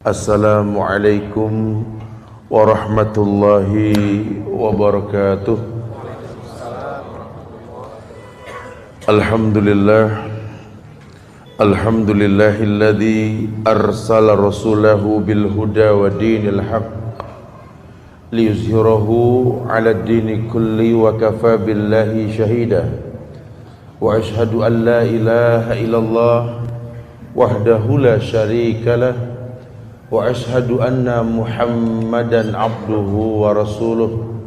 Assalamualaikum warahmatullahi wabarakatuh. Alhamdulillahilladzi arsala rasulahu bil huda wa dinil haqq liyuzhirahu 'ala ad-dini kulli wa kafa billahi shahida. Wa ashhadu an la ilaha illallah wahdahu la syarika lah wa ashhadu anna Muhammadan abduhu wa rasuluh.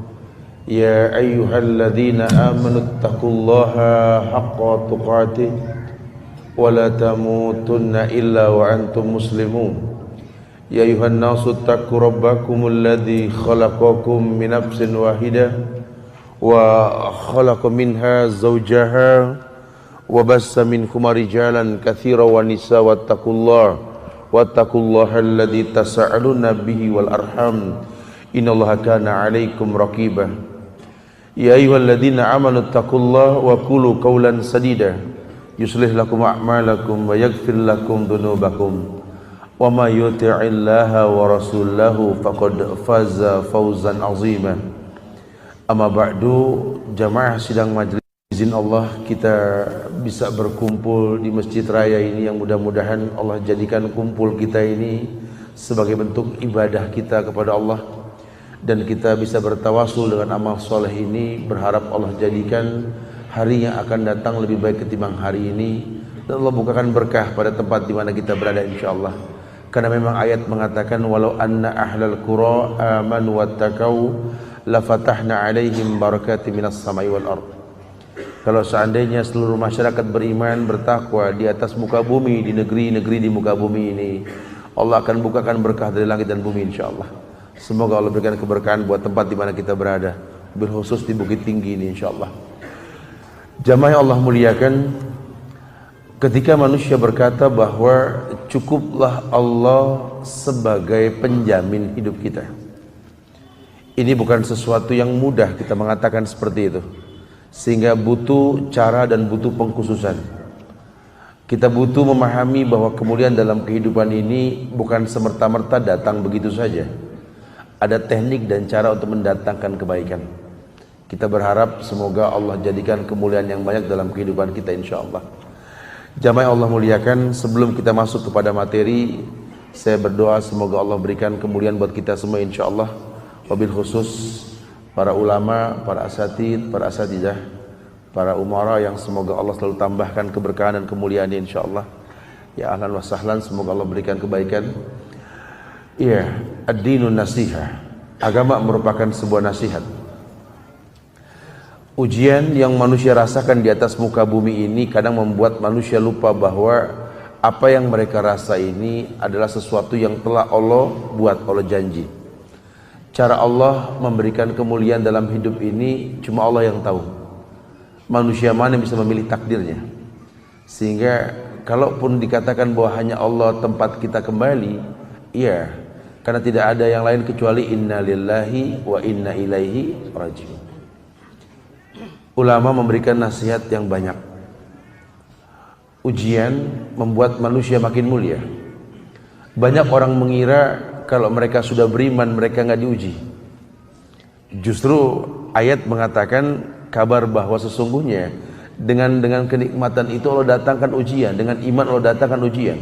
Ya ayyuhalladzina amanu taqullaha haqqa tuqatih wa la tamutunna illa wa antum muslimun. Ya ayyuhan nasu taqu rabbakumul ladzi khalaqakum min nafsin wahidah wa khalaqa minha zawjaha wa bassa minhuma rijalan katsiran wa nisaa wattaqullaha alladzi tasaaluna bihi wal arham innallaha kana 'alaikum raqiba. Ya ayyuhalladzina amanu taqullaha wa qulu qawlan sadida yuslih lakum a'malakum wa yaghfir lakum dhunubakum wa may yuti'illaha wa rasulahu faqad faza fawzan 'azima. Amma ba'du, jamaah sidang majelis, izin Allah kita bisa berkumpul di masjid raya ini yang mudah-mudahan Allah jadikan kumpul kita ini sebagai bentuk ibadah kita kepada Allah, dan kita bisa bertawasul dengan amal soleh ini, berharap Allah jadikan hari yang akan datang lebih baik ketimbang hari ini, dan Allah bukakan berkah pada tempat di mana kita berada insyaallah. Karena memang ayat mengatakan walau anna ahlal qura amanu wattaqau lafatahna alaihim barakatim minas samai wal ardh. Kalau seandainya seluruh masyarakat beriman, bertakwa di atas muka bumi, di negeri-negeri di muka bumi ini, Allah akan bukakan berkah dari langit dan bumi insyaallah. Semoga Allah berikan keberkahan buat tempat di mana kita berada, berkhusus di Bukit Tinggi ini insyaallah. Jamaah yang Allah muliakan, ketika manusia berkata bahwa cukuplah Allah sebagai penjamin hidup kita, ini bukan sesuatu yang mudah kita mengatakan seperti itu, sehingga butuh cara dan butuh pengkhususan. Kita butuh memahami bahwa kemuliaan dalam kehidupan ini bukan semerta-merta datang begitu saja. Ada teknik dan cara untuk mendatangkan kebaikan. Kita berharap semoga Allah jadikan kemuliaan yang banyak dalam kehidupan kita insyaallah. Jamaah Allah muliakan, sebelum kita masuk kepada materi, saya berdoa semoga Allah berikan kemuliaan buat kita semua insyaallah. Wabil khusus para ulama, para asatid, para asatidah, para umara yang semoga Allah selalu tambahkan keberkahan dan kemuliaan insyaallah. Ya ahlan wa sahlan, semoga Allah berikan kebaikan. Iya, ad-dinun nasihah. Agama merupakan sebuah nasihat. Ujian yang manusia rasakan di atas muka bumi ini kadang membuat manusia lupa bahwa apa yang mereka rasa ini adalah sesuatu yang telah Allah buat, Allah janji. Cara Allah memberikan kemuliaan dalam hidup ini cuma Allah yang tahu. Manusia mana yang bisa memilih takdirnya. Sehingga kalaupun dikatakan bahwa hanya Allah tempat kita kembali, iya, karena tidak ada yang lain kecuali inna lillahi wa inna ilaihi raji'un. Ulama memberikan nasihat yang banyak. Ujian membuat manusia makin mulia. Banyak orang mengira kalau mereka sudah beriman mereka nggak diuji. Justru ayat mengatakan kabar bahwa sesungguhnya dengan kenikmatan itu Allah datangkan ujian, dengan iman Allah datangkan ujian.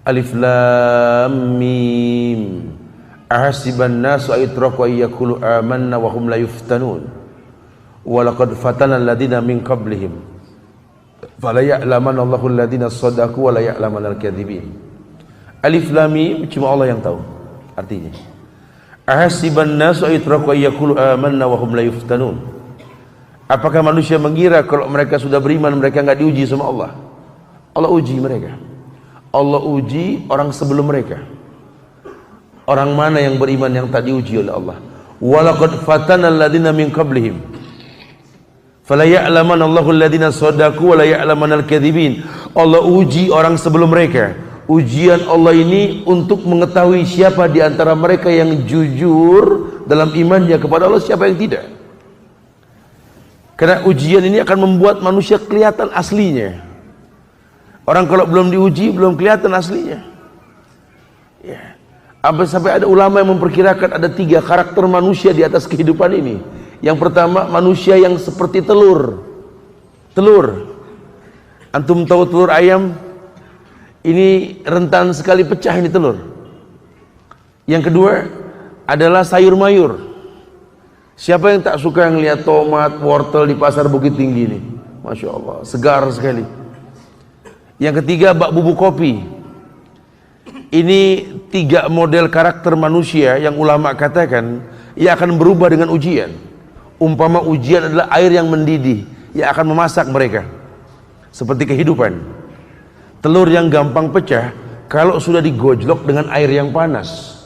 Alif lam mim. Ahasiban nasu aytraku ayyakulu amanna wa hum la yuftanun. Wa laqad fatana alladziina min qablihim. Fala ya'lamanna Allahu alladziina shadaqu wa la ya'lamanna al-kadzibin. Alif lam mim cuma Allah yang tahu artinya. Ahasiban nasu aytraku ayyakulu amanna wa hum la yuftanun. Apakah manusia mengira kalau mereka sudah beriman mereka enggak diuji sama Allah? Allah uji mereka. Allah uji orang sebelum mereka. Orang mana yang beriman yang tak diuji oleh Allah? Wa laqad fatana alladziina min qablihim. Fala ya'lamanna Allahu alladziina shadaqu wa la ya'lamanna al-kadzibin. Allah uji orang sebelum mereka. Ujian Allah ini untuk mengetahui siapa di antara mereka yang jujur dalam imannya kepada Allah, siapa yang tidak. Karena ujian ini akan membuat manusia kelihatan aslinya. Orang kalau belum diuji belum kelihatan aslinya. Ya. Sampai ada ulama yang memperkirakan ada 3 karakter manusia di atas kehidupan ini. Yang pertama, manusia yang seperti telur. Antum tahu telur ayam? Ini rentan sekali pecah ini telur. Yang kedua adalah sayur mayur. Siapa yang tak suka ngelihat tomat, wortel di pasar Bukit Tinggi ini? Masya Allah, segar sekali. Yang ketiga, bak bubuk kopi. Ini 3 model karakter manusia yang ulama katakan ia akan berubah dengan ujian. Umpama ujian adalah air yang mendidih, ia akan memasak mereka. Seperti kehidupan. Telur yang gampang pecah kalau sudah digojlok dengan air yang panas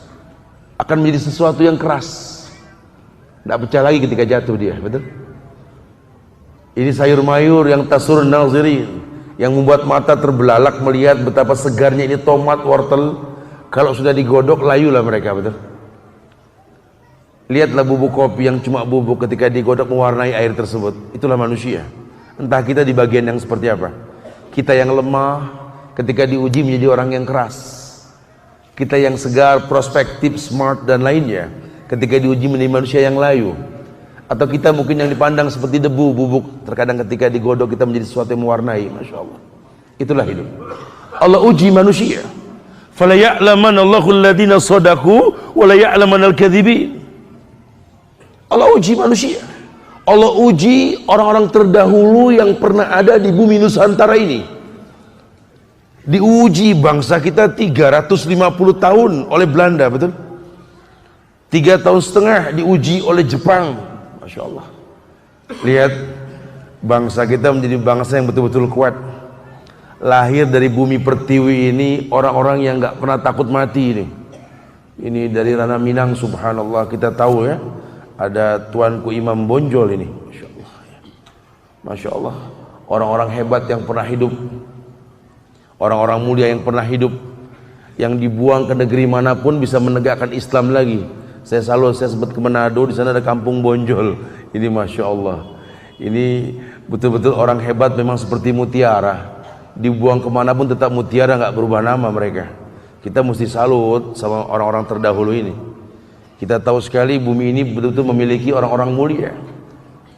akan menjadi sesuatu yang keras. Tidak pecah lagi ketika jatuh dia, betul? Ini sayur mayur yang tasur nazirin, yang membuat mata terbelalak melihat betapa segarnya ini tomat, wortel. Kalau sudah digodok, layulah mereka, betul? Lihatlah bubuk kopi yang cuma bubuk ketika digodok mewarnai air tersebut. Itulah manusia. Entah kita di bagian yang seperti apa. Kita yang lemah ketika diuji menjadi orang yang keras. Kita yang segar, prospektif, smart dan lainnya ketika diuji menjadi manusia yang layu. Atau kita mungkin yang dipandang seperti debu, bubuk. Terkadang ketika digodok kita menjadi sesuatu yang mewarnai. Masya Allah. Itulah hidup. Allah uji manusia. Fala ya'laman Allahu alladhina shadaku wa la ya'laman al-kadhibin. Allah uji manusia. Allah uji orang-orang terdahulu yang pernah ada di bumi Nusantara ini. Diuji bangsa kita 350 tahun oleh Belanda, betul? 3,5 tahun diuji oleh Jepang. Masya Allah. Lihat, bangsa kita menjadi bangsa yang betul-betul kuat. Lahir dari bumi pertiwi ini orang-orang yang nggak pernah takut mati ini. Ini dari ranah Minang, subhanallah. Kita tahu ya, ada Tuanku Imam Bonjol ini. Masya Allah. Masya Allah. Orang-orang hebat yang pernah hidup, orang-orang mulia yang pernah hidup, yang dibuang ke negeri manapun bisa menegakkan Islam lagi. Saya sempat ke Manado, di sana ada kampung Bonjol. Ini Masya Allah. Ini betul-betul orang hebat, memang seperti mutiara. Dibuang kemanapun tetap mutiara, nggak berubah nama mereka. Kita mesti salut sama orang-orang terdahulu ini. Kita tahu sekali bumi ini betul-betul memiliki orang-orang mulia.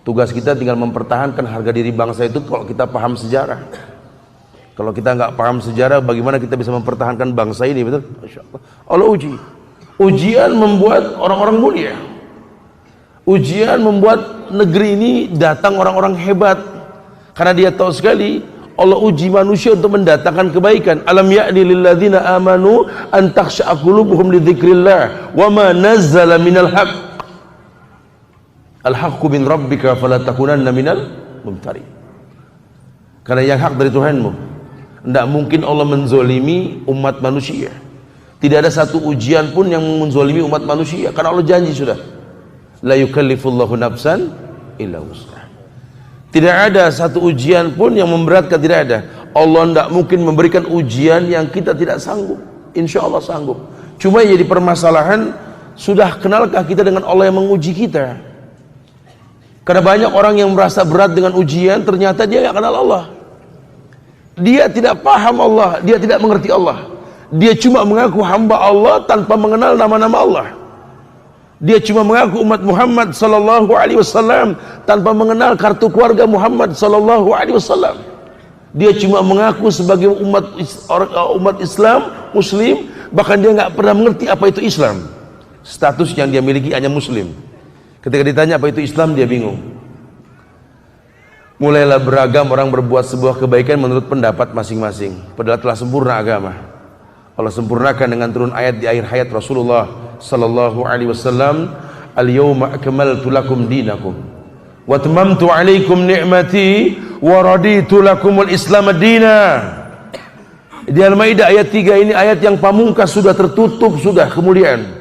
Tugas kita tinggal mempertahankan harga diri bangsa itu kalau kita paham sejarah. Kalau kita nggak paham sejarah, bagaimana kita bisa mempertahankan bangsa ini, betul? Masya Allah. Allah uji. Ujian membuat orang-orang mulia. Ujian membuat negeri ini datang orang-orang hebat. Karena dia tahu sekali Allah uji manusia untuk mendatangkan kebaikan. Alam ya'ni lil ladzina amanu an takhsha'a qulubuhum li dzikrillah wa ma nazzala minal haqq. Al haqqu min rabbika fala takunanna minal mumtari. Karena yang hak dari Tuhanmu. Tidak mungkin Allah menzolimi umat manusia. Tidak ada satu ujian pun yang menzolimi umat manusia, karena Allah janji sudah, la yukallifullahu nafsan illa wus'aha. Tidak ada satu ujian pun yang memberatkan, tidak ada. Allah tidak mungkin memberikan ujian yang kita tidak sanggup. Insya Allah sanggup. Cuma jadi permasalahan, sudah kenalkah kita dengan Allah yang menguji kita? Karena banyak orang yang merasa berat dengan ujian, ternyata dia tidak kenal Allah. Dia tidak paham Allah, dia tidak mengerti Allah. Dia cuma mengaku hamba Allah tanpa mengenal nama-nama Allah. Dia cuma mengaku umat Muhammad sallallahu alaihi wasallam tanpa mengenal kartu keluarga Muhammad sallallahu alaihi wasallam. Dia cuma mengaku sebagai umat Islam, Muslim, bahkan dia nggak pernah mengerti apa itu Islam. Status yang dia miliki hanya Muslim. Ketika ditanya apa itu Islam, dia bingung. Mulailah beragam orang berbuat sebuah kebaikan menurut pendapat masing-masing. Padahal telah sempurna agama. Allah sempurnakan dengan turun ayat di akhir hayat Rasulullah sallallahu alaihi wasallam, al-yawma akmaltu lakum dinakum wa atmamtu alaikum ni'mati wa raditu lakumul islam ad-dina. Di Al-Maidah ayat 3 ini ayat yang pamungkas, sudah tertutup, sudah kemuliaan.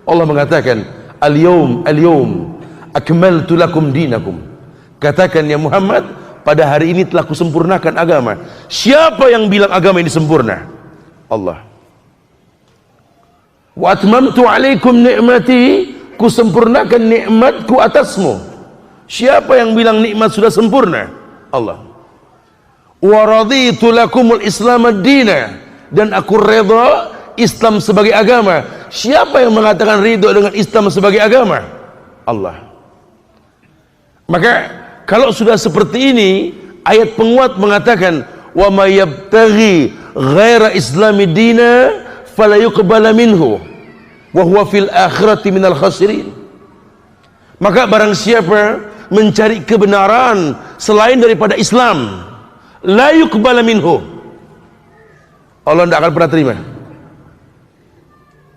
Allah mengatakan al-yawm akmaltu lakum dinakum. Katakan ya Muhammad, pada hari ini telah kusempurnakan agama. Siapa yang bilang agama ini sempurna? Allah. Wa atmamtu alaikum ni'mati, kusempurnakan nikmatku atasmu. Siapa yang bilang nikmat sudah sempurna? Allah. Wa raditu lakumul islam ad-dina, dan aku redha Islam sebagai agama. Siapa yang mengatakan ridho dengan Islam sebagai agama? Allah. Maka kalau sudah seperti ini, ayat penguat mengatakan wa may yabtaghi ghaira islami dina fala yuqbala minhu wa huwa fil akhirati minal khasirin. Maka barang siapa mencari kebenaran selain daripada Islam, la yuqbala minhu, Allah tidak akan pernah terima.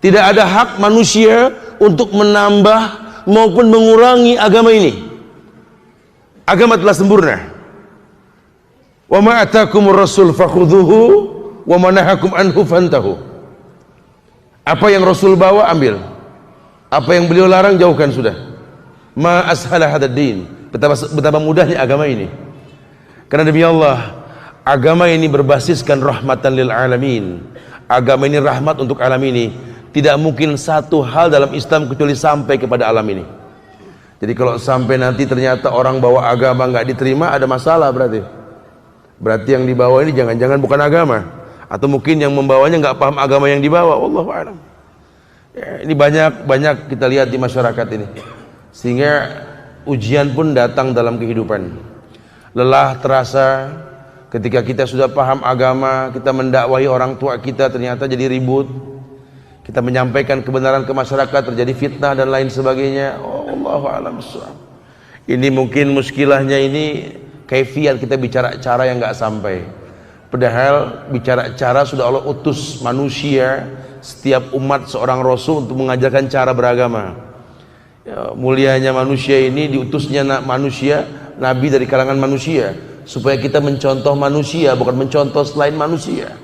Tidak ada hak manusia untuk menambah maupun mengurangi agama ini. Agama telah sempurna. Wa ma atakumur rasul fakhudhuhu wa ma nahakum anhu fantahu. Apa yang Rasul bawa ambil, apa yang beliau larang jauhkan sudah. Ma ashala hadad din. Betapa mudahnya agama ini. Karena demi Allah, agama ini berbasiskan rahmatan lil alamin. Agama ini rahmat untuk alam ini. Tidak mungkin satu hal dalam Islam kecuali sampai kepada alam ini. Jadi kalau sampai nanti ternyata orang bawa agama nggak diterima, ada masalah berarti. Berarti yang dibawa ini jangan-jangan bukan agama, atau mungkin yang membawanya nggak paham agama yang dibawa. Wallahu a'lam. Ya, ini banyak kita lihat di masyarakat ini, sehingga ujian pun datang dalam kehidupan. Lelah terasa ketika kita sudah paham agama, kita mendakwahi orang tua kita ternyata jadi ribut. Kita menyampaikan kebenaran ke masyarakat terjadi fitnah dan lain sebagainya. Allahu a'lam bishawab. Ini mungkin muskilahnya ini kaifiat kita bicara cara yang nggak sampai. Padahal bicara cara sudah Allah utus manusia, setiap umat seorang rasul untuk mengajarkan cara beragama. Ya, mulianya manusia ini diutusnya manusia, nabi dari kalangan manusia, supaya kita mencontoh manusia, bukan mencontoh selain manusia.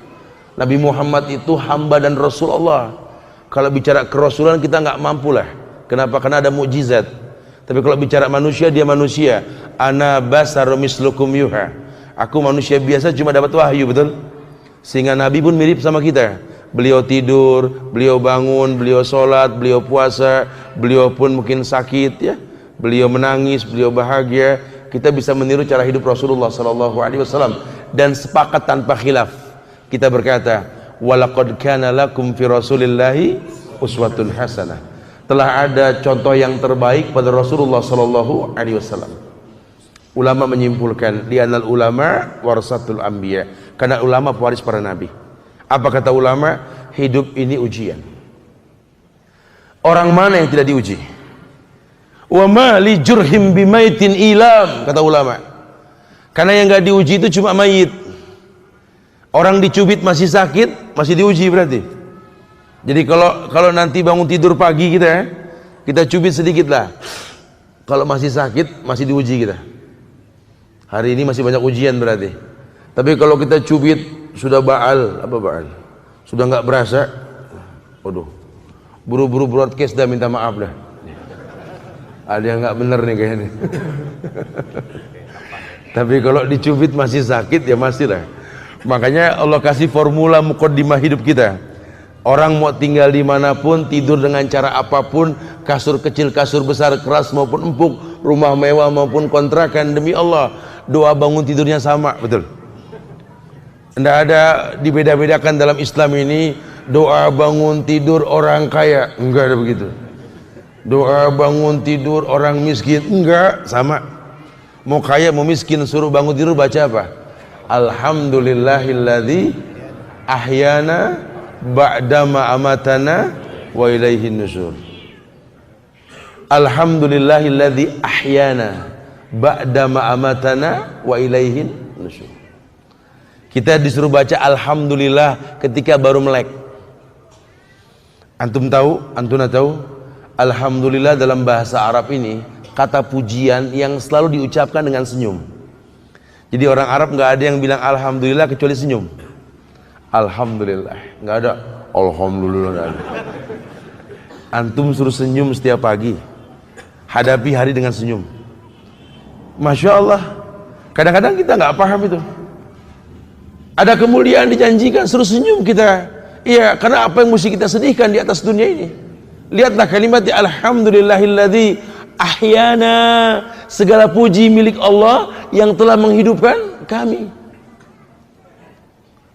Nabi Muhammad itu hamba dan Rasul Allah. Kalau bicara kerasulan kita nggak mampu lah. Kenapa? Karena ada mukjizat. Tapi kalau bicara manusia, dia manusia. Ana basaru mislukum yuha. Aku manusia biasa cuma dapat wahyu, betul? Sehingga Nabi pun mirip sama kita. Beliau tidur, beliau bangun, beliau sholat, beliau puasa, beliau pun mungkin sakit ya. Beliau menangis, beliau bahagia. Kita bisa meniru cara hidup Rasulullah SAW dan sepakat tanpa khilaf. Kita berkata, walaqad kana lakum fi rasulillahi uswatun hasanah. Telah ada contoh yang terbaik pada Rasulullah sallallahu alaihi wasallam. Ulama menyimpulkan li'anal ulama warasatul anbiya, karena ulama pewaris para nabi. Apa kata ulama? Hidup ini ujian. Orang mana yang tidak diuji? Wa ma li jurhim bimaitin ilam, kata ulama. Karena yang enggak diuji itu cuma mayit. Orang dicubit masih sakit, masih diuji berarti. Jadi kalau nanti bangun tidur pagi kita cubit sedikit lah. Kalau masih sakit, masih diuji kita. Hari ini masih banyak ujian berarti. Tapi kalau kita cubit sudah baal, apa baal? Sudah nggak berasa, waduh, buru-buru broadcast dah, minta maaf dah. Ada yang nggak bener nih kayaknya. Tapi kalau dicubit masih sakit ya masih lah. Makanya Allah kasih formula muqaddimah hidup kita. Orang mau tinggal dimanapun, tidur dengan cara apapun, kasur kecil, kasur besar, keras maupun empuk, rumah mewah maupun kontrakan, demi Allah, doa bangun tidurnya sama, betul. Tidak ada dibeda-bedakan dalam Islam ini. Doa bangun tidur orang kaya, enggak ada begitu. Doa bangun tidur orang miskin, enggak, sama. Mau kaya mau miskin suruh bangun tidur baca apa? Alhamdulillahilladzi ahyana ba'dama amatana wa ilaihin nusur. Alhamdulillahilladzi ahyana ba'dama amatana wa ilaihin nusur. Kita disuruh baca alhamdulillah ketika baru melek. Antum tahu? Antuna tahu? Alhamdulillah dalam bahasa Arab ini kata pujian yang selalu diucapkan dengan senyum. Jadi orang Arab nggak ada yang bilang alhamdulillah kecuali senyum. Alhamdulillah, nggak ada. Alhamdulillah, nggak ada. Antum suruh senyum setiap pagi. Hadapi hari dengan senyum. Masya Allah. Kadang-kadang kita nggak paham itu. Ada kemuliaan dijanjikan, suruh senyum kita. Iya, karena apa yang mesti kita sedihkan di atas dunia ini? Lihatlah kalimatnya alhamdulillahilladzi ahyana, segala puji milik Allah yang telah menghidupkan kami.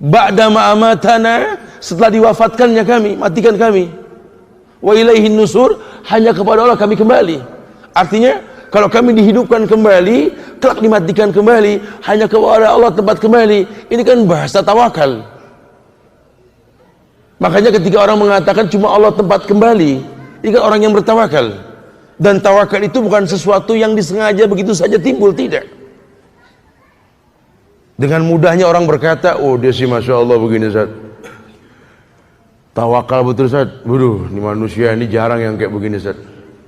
Ba'da ma'amatana, setelah diwafatkannya kami, matikan kami. Wa ilaihin nusur, hanya kepada Allah kami kembali. Artinya kalau kami dihidupkan kembali, kelak dimatikan kembali, hanya kepada Allah tempat kembali. Ini kan bahasa tawakal. Makanya ketika orang mengatakan cuma Allah tempat kembali, ini kan orang yang bertawakal. Dan tawakal itu bukan sesuatu yang disengaja begitu saja timbul, tidak. Dengan mudahnya orang berkata, oh dia sih Masya Allah begini Ustaz, tawakal betul Ustaz. Waduh, ini manusia ini jarang yang kayak begini Ustaz.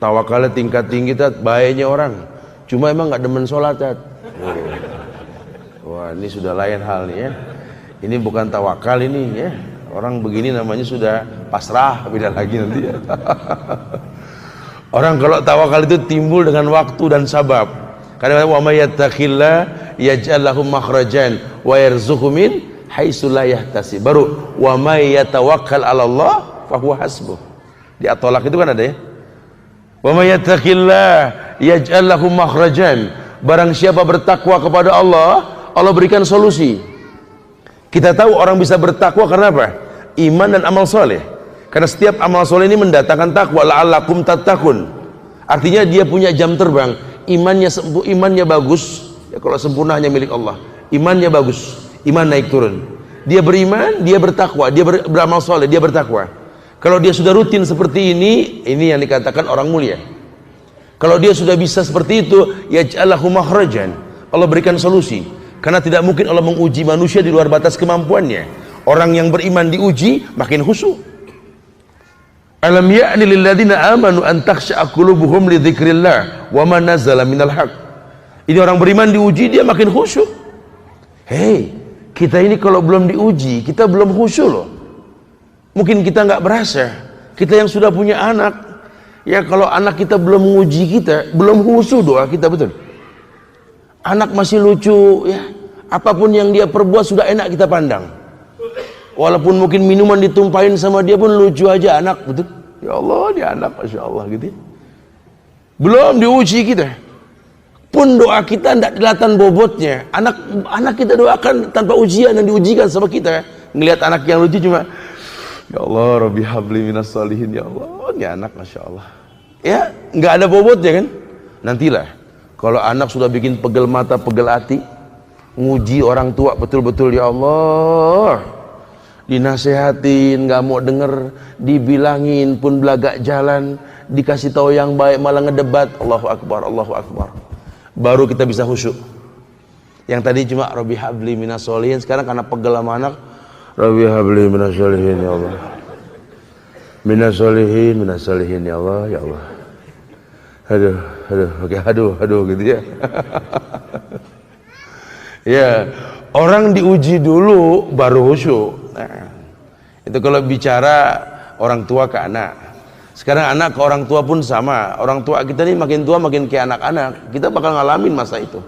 Tawakalnya tingkat tinggi Ustaz, baiknya orang. Cuma emang gak demen sholat Ustaz. Wah, ini sudah lain hal nih ya. Ini bukan tawakal ini ya. Orang begini namanya sudah pasrah, beda lagi nanti ya. Orang kalau tawakal itu timbul dengan waktu dan sabab. Karena wa may yattaqillah yaj'al lahu makhrajan wa yarzuqhu min haitsu la yahtasib. Baru wa may yatawakkal 'ala Allah fa huwa hasbuh. Di At-Thalaq itu kan ada ya. Wa may yattaqillah yaj'al lahu makhrajan. Barang siapa bertakwa kepada Allah, Allah berikan solusi. Kita tahu orang bisa bertakwa karena apa? Iman dan amal soleh. Karena setiap amal soleh ini mendatangkan takwa. La'allakum tattaqun. Artinya dia punya jam terbang. Imannya bagus ya, kalau sempurna hanya milik Allah. Imannya bagus, iman naik turun. Dia beriman, dia bertakwa, dia beramal soleh, dia bertakwa. Kalau dia sudah rutin seperti ini yang dikatakan orang mulia. Kalau dia sudah bisa seperti itu, yaj'alahu makhrajan, Allah berikan solusi. Karena tidak mungkin Allah menguji manusia di luar batas kemampuannya. Orang yang beriman diuji makin khusyuk. Alam ya'ni lil ladzina amanu an takhsha'a qulubuhum li dzikrillah wa ma nazala minal haq. Ini orang beriman diuji dia makin khusyuk. Hei, kita ini kalau belum diuji, kita belum khusyuk loh. Mungkin kita nggak berasa. Kita yang sudah punya anak, ya kalau anak kita belum menguji kita, belum khusyuk doa kita, betul. Anak masih lucu ya. Apapun yang dia perbuat sudah enak kita pandang. Walaupun mungkin minuman ditumpahin sama dia pun lucu aja anak, betul? Ya Allah, dia anak, Masya Allah gitu. Belum diuji kita. Pun doa kita tidak kelihatan bobotnya. Anak kita doakan tanpa ujian dan diujikan sama kita. Ngelihat anak yang lucu cuma, ya Allah, Rabbi habli minas salihin, ya Allah, ini anak, Masya Allah. Ya, nggak ada bobotnya kan? Nantilah, kalau anak sudah bikin pegel mata, pegel hati, nguji orang tua betul-betul, ya Allah. Dinasehatin nggak mau denger, dibilangin pun belagak jalan, dikasih tahu yang baik malah ngedebat. Allahu Akbar, Allahu Akbar. Baru kita bisa khusyuk. Yang tadi cuma Rabbi habli minas sholihin, sekarang karena pegel sama anak, Rabbi habli minas sholihin, ya Allah, minas sholihin, ya Allah, ya Allah. Aduh gitu ya. Ya, orang diuji dulu baru khusyuk. Nah, itu kalau bicara orang tua ke anak. Sekarang anak ke orang tua pun sama. Orang tua kita ini makin tua makin kayak anak-anak. Kita bakal ngalamin masa itu.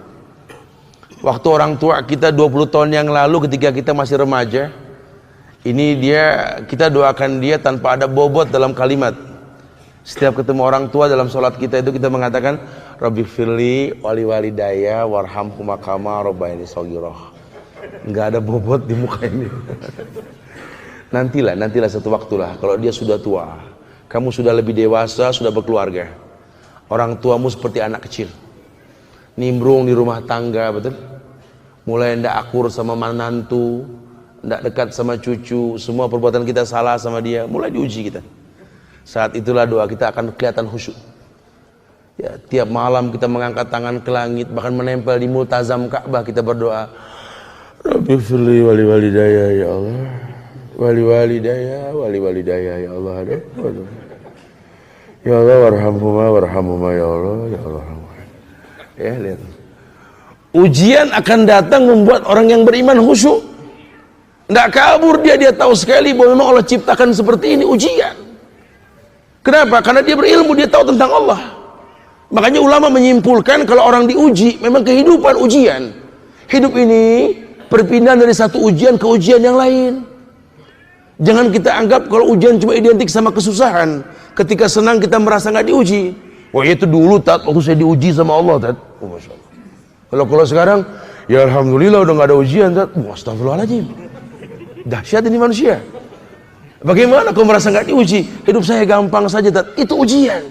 Waktu orang tua kita 20 tahun yang lalu ketika kita masih remaja, ini kita doakan dia tanpa ada bobot dalam kalimat. Setiap ketemu orang tua dalam sholat kita itu kita mengatakan Rabbi firli wali walidaya warhamhuma kama rabbayani shaghira. Nggak ada bobot di muka ini. Nantilah satu waktulah kalau dia sudah tua, kamu sudah lebih dewasa, sudah berkeluarga, orang tuamu seperti anak kecil, nimbrung di rumah tangga, betul? Mulai ndak akur sama menantu, ndak dekat sama cucu, semua perbuatan kita salah sama dia, mulai diuji kita. Saat itulah doa kita akan kelihatan khusyuk. Ya, tiap malam kita mengangkat tangan ke langit, bahkan menempel di multazam Ka'bah kita berdoa, Rabbi firli wali walidaya, ya Allah, wali walidaya, ya Allah, aduh. Ya Allah, warhamhuma, ya Allah, ya Allah. Ya, lihat. Ujian akan datang membuat orang yang beriman khusyuk. Tidak kabur dia tahu sekali bahwa memang Allah ciptakan seperti ini ujian. Kenapa? Karena dia berilmu, dia tahu tentang Allah. Makanya ulama menyimpulkan kalau orang diuji, memang kehidupan ujian. Hidup ini perpindahan dari satu ujian ke ujian yang lain. Jangan kita anggap kalau ujian cuma identik sama kesusahan. Ketika senang kita merasa nggak diuji. Wah itu dulu waktu saya diuji sama Allah Oh, Masya Allah. Kalau sekarang, ya Alhamdulillah udah nggak ada ujian Astagfirullahaladzim. Dahsyat ini manusia. Bagaimana kau merasa nggak diuji? Hidup saya gampang saja. Itu ujian.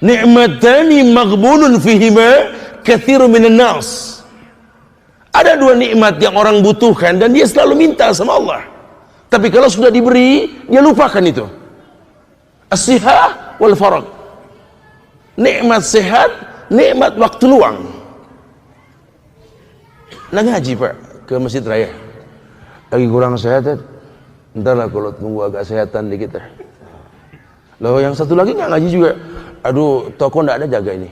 Ni'matani maghbunun fihima katsirun minan nas. Ada dua nikmat yang orang butuhkan dan dia selalu minta sama Allah. Tapi kalau sudah diberi, dia lupakan itu. As-sihah wal farag. Nikmat sehat, nikmat waktu luang. Nah ngaji Pak ke Masjid Raya. Lagi kurang sehat, ntar lah kalau tunggu agak sehatan dikit. Lalu yang satu lagi nggak ngaji juga. Aduh, toko nggak ada jaga ini.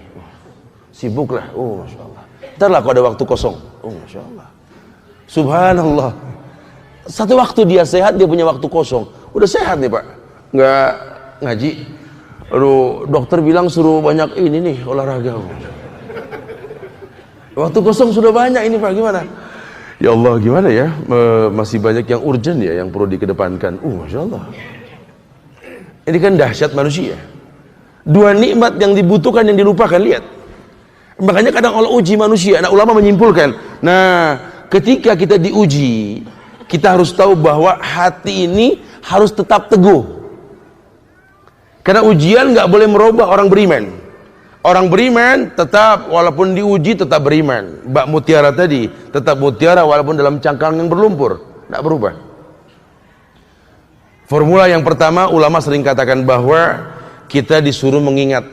Sibuk lah. Oh, Masya Allah. Ntar lah kalau ada waktu kosong. Oh, Masya Allah. Subhanallah. Satu waktu dia sehat, dia punya waktu kosong. Udah sehat nih Pak. Nggak ngaji. Aduh, dokter bilang suruh banyak ini nih, olahraga. Waktu kosong sudah banyak ini Pak, gimana? Ya Allah, gimana ya? Masih banyak yang urgent ya, yang perlu dikedepankan. Masya Allah. Ini kan dahsyat manusia. Dua nikmat yang dibutuhkan, yang dilupakan, lihat. Makanya kadang Allah uji manusia. Nah, ulama menyimpulkan, nah, ketika kita diuji, kita harus tahu bahwa hati ini harus tetap teguh. Karena ujian nggak boleh merubah orang beriman. Orang beriman tetap walaupun diuji tetap beriman. Mbak Mutiara tadi tetap mutiara walaupun dalam cangkang yang berlumpur, tidak berubah. Formula yang pertama, ulama sering katakan bahwa kita disuruh mengingat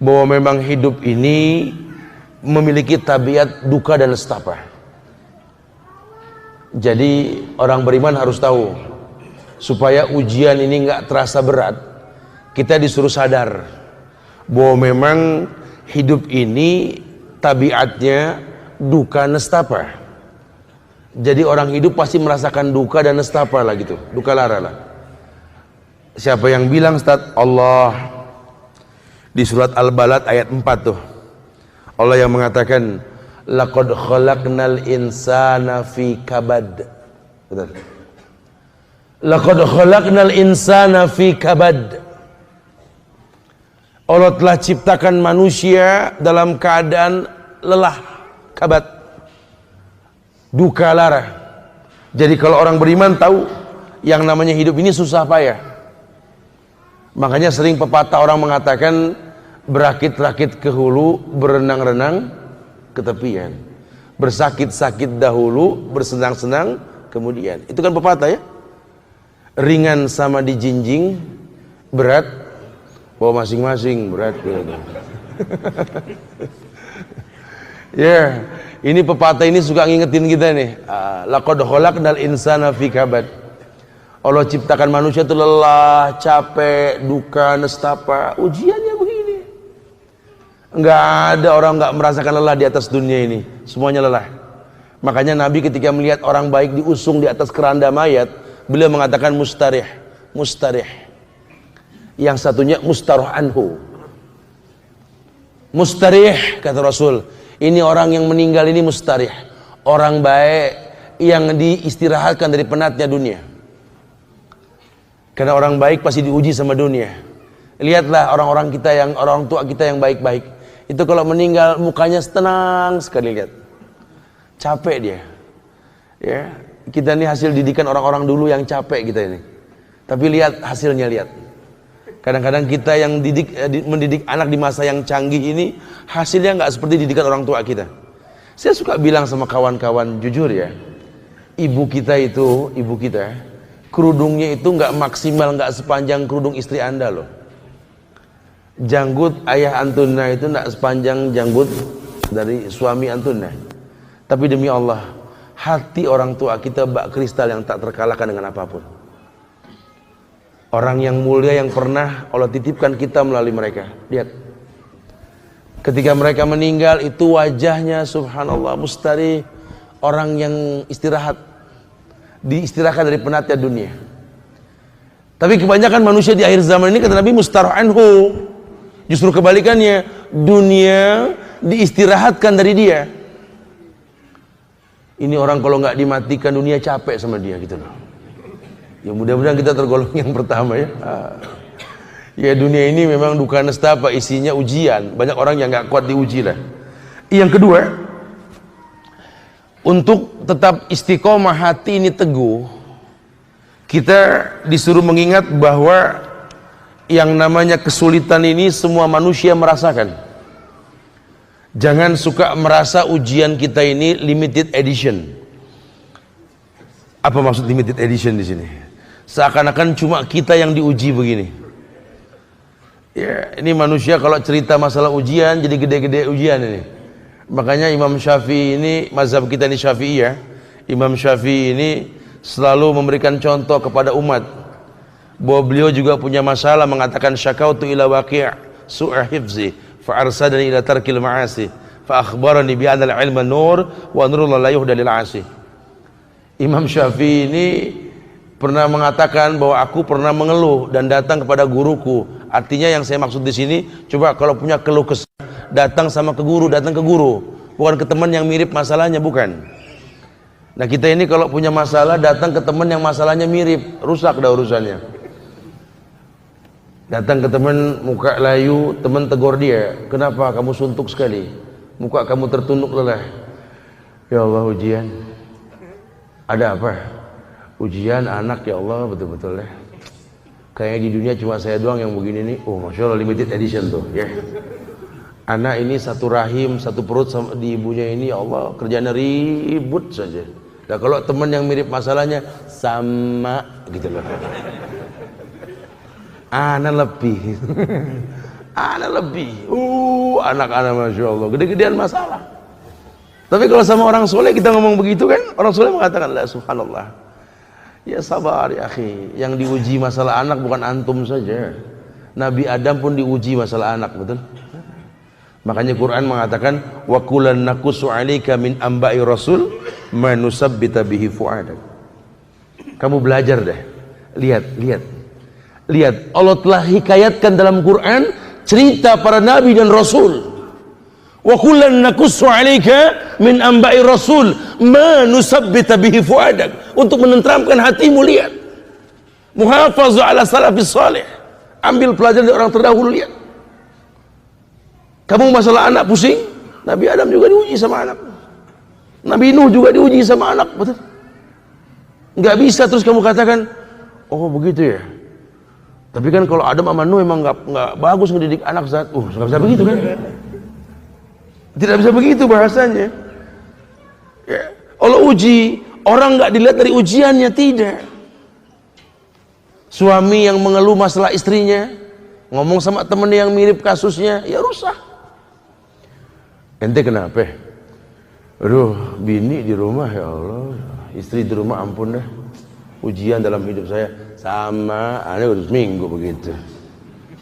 bahwa memang hidup ini memiliki tabiat duka dan nestapa. Jadi orang beriman harus tahu, supaya ujian ini nggak terasa berat, kita disuruh sadar bahwa memang hidup ini tabiatnya duka nestapa. Jadi orang hidup pasti merasakan duka dan nestapa lah gitu, duka lara lah. Siapa yang bilang Ustaz? Allah di surat Al-Balad ayat 4 tuh. Allah yang mengatakan laqad khalaqnal insana fi kabad. Betul. Laqad khalaqnal insana fi kabad. Allah telah ciptakan manusia dalam keadaan lelah, kabat, duka lara. Jadi kalau orang beriman tahu yang namanya hidup ini susah payah. Makanya sering pepatah orang mengatakan berakit-rakit ke hulu, berenang-renang ke tepian. Bersakit-sakit dahulu, bersenang-senang kemudian. Itu kan pepatah ya. Ringan sama dijinjing, berat bawa masing-masing, berat gitu. Ya, ini pepatah ini suka ngingetin kita nih. Laqad khalaqnal insana fi kabad. Allah ciptakan manusia itu lelah, capek, duka, nestapa. Ujiannya begini. Enggak ada orang enggak merasakan lelah di atas dunia ini. Semuanya lelah. Makanya Nabi ketika melihat orang baik diusung di atas keranda mayat, beliau mengatakan mustarih, mustarih. Yang satunya mustaroh anhu. Mustarih kata Rasul, ini orang yang meninggal ini mustarih, orang baik yang diistirahatkan dari penatnya dunia. Karena orang baik pasti diuji sama dunia. Lihatlah orang-orang kita yang, orang tua kita yang baik-baik, itu kalau meninggal mukanya tenang sekali, lihat. Capek dia. Ya, kita ini hasil didikan orang-orang dulu yang capek kita ini. Tapi lihat hasilnya, lihat. Kadang-kadang kita yang mendidik anak di masa yang canggih ini, hasilnya nggak seperti didikan orang tua kita. Saya suka bilang sama kawan-kawan, jujur ya, ibu kita, kerudungnya itu nggak maksimal, nggak sepanjang kerudung istri Anda loh. Janggut ayah antunna itu nggak sepanjang janggut dari suami antunna. Tapi demi Allah, hati orang tua kita bak kristal yang tak terkalahkan dengan apapun. Orang yang mulia yang pernah Allah titipkan kita melalui mereka. Lihat, ketika mereka meninggal itu wajahnya subhanallah mustari, orang yang istirahat, diistirahatkan dari penatnya dunia. Tapi kebanyakan manusia di akhir zaman ini kata Nabi mustaroh anhu, justru kebalikannya, dunia diistirahatkan dari dia. Ini orang kalau nggak dimatikan dunia capek sama dia gitu loh. Ya mudah-mudahan kita tergolong yang pertama ya. Ya dunia ini memang duka nestapa, isinya ujian. Banyak orang yang nggak kuat diuji lah. Yang kedua, untuk tetap istiqomah hati ini teguh, Kita disuruh mengingat bahwa yang namanya kesulitan ini semua manusia merasakan. Jangan suka merasa ujian kita ini limited edition. Apa maksud limited edition di sini? Seakan-akan cuma kita yang diuji begini. Ya, ini manusia kalau cerita masalah ujian jadi gede-gede ujian ini. Makanya Imam Syafi'i ini, mazhab kita ini Syafi'i ya. Imam Syafi'i ini selalu memberikan contoh kepada umat bahwa beliau juga punya masalah, mengatakan syakautu ila waqi' su'a hifzi fa arsadani ila tarkil ma'asi fa akhbarani bi anna al-ilma nur wa nurul la yuhda lil 'asi. Imam Syafi'i ini pernah mengatakan bahwa aku pernah mengeluh dan datang kepada guruku. Artinya yang saya maksud di sini, coba kalau punya keluh kesah, datang sama ke guru, datang ke guru, bukan ke teman yang mirip masalahnya, bukan. Nah kita ini kalau punya masalah datang ke teman yang masalahnya mirip, rusak dah urusannya. Datang ke teman muka layu, teman tegur dia, kenapa kamu suntuk sekali, muka kamu tertunduk lelah. Ya Allah, ujian. Ada apa? Ujian anak, ya Allah, betul-betul ya. Kayaknya di dunia cuma saya doang yang begini nih. Oh Masya Allah, limited edition tuh ya. Anak ini satu rahim, satu perut sama di ibunya ini, ya Allah, kerjanya ribut saja. Nah kalau teman yang mirip masalahnya sama gitu loh. Anak lebih. Anak lebih. Anak-anak Masya Allah, gede-gedean masalah. Tapi kalau sama orang soleh kita ngomong begitu kan, orang soleh mengatakan la subhanallah. Ya sabar ya akhi, yang diuji masalah anak bukan antum saja. Nabi Adam pun diuji masalah anak, betul? Makanya Quran mengatakan wa kullan naqussu 'alaika min amba'i rasul ma nusabbita bihi fu'adak. Kamu belajar deh. Lihat, Allah telah hikayatkan dalam Quran cerita para nabi dan rasul. Wa kullan naqussu 'alaika min amba'i rasul ma nusabbita bihi fu'adak, untuk menenteramkan hatimu. Lihat, muhafazu ala salafis salih, ambil pelajaran dari orang terdahulu. Lihat, kamu masalah anak pusing, Nabi Adam juga diuji sama anak, Nabi Nuh juga diuji sama anak, betul? Nggak bisa terus kamu katakan oh begitu ya, tapi kan kalau Adam sama Nuh emang nggak bagus ngedidik anak saat nggak bisa begitu kan. Tidak bisa begitu bahasanya ya. Allah uji orang nggak dilihat dari ujiannya, tidak. Suami yang mengeluh masalah istrinya, ngomong sama temennya yang mirip kasusnya, ya rusak. Ente kenapa? Aduh, bini di rumah, ya Allah, istri di rumah, ampun dah, ujian dalam hidup saya. Sama, aneh udah seminggu begitu.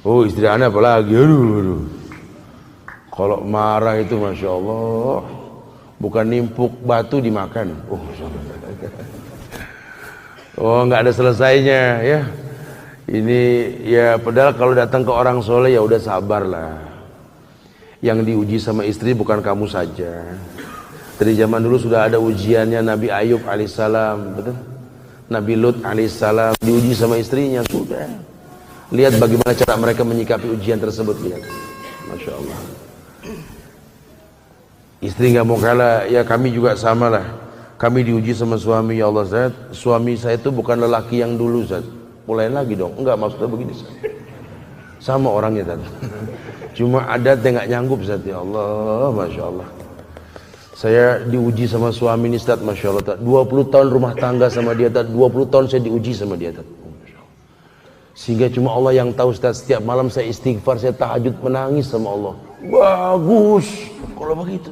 Oh istri aneh apalagi, aduh. Kalau marah itu Masya Allah, bukan nimpuk batu dimakan. Nggak ada selesainya ya. Ini ya, padahal kalau datang ke orang soleh ya udah sabarlah. Yang diuji sama istri bukan kamu saja. Dari zaman dulu sudah ada ujiannya. Nabi Ayub alaihissalam, betul? Nabi Lut alaihissalam diuji sama istrinya, sudah. Lihat bagaimana cara mereka menyikapi ujian tersebut, lihat. Masya Allah. Istri nggak mau kalah, ya kami juga sama lah. Kami diuji sama suami, ya Allah Zat, suami saya itu bukan lelaki yang dulu Zat. Mulai lagi dong, enggak maksudnya begini Zat. Sama orangnya Zat. Cuma adat yang nggak nyanggup Zat, ya Allah, Masya Allah. Saya diuji sama suami ini Zat, Masya Allah Zat. 20 tahun rumah tangga sama dia Zat, 20 tahun saya diuji sama dia Zat. Sehingga cuma Allah yang tahu Zat, setiap malam saya istighfar, saya tahajud menangis sama Allah. Bagus kalau begitu.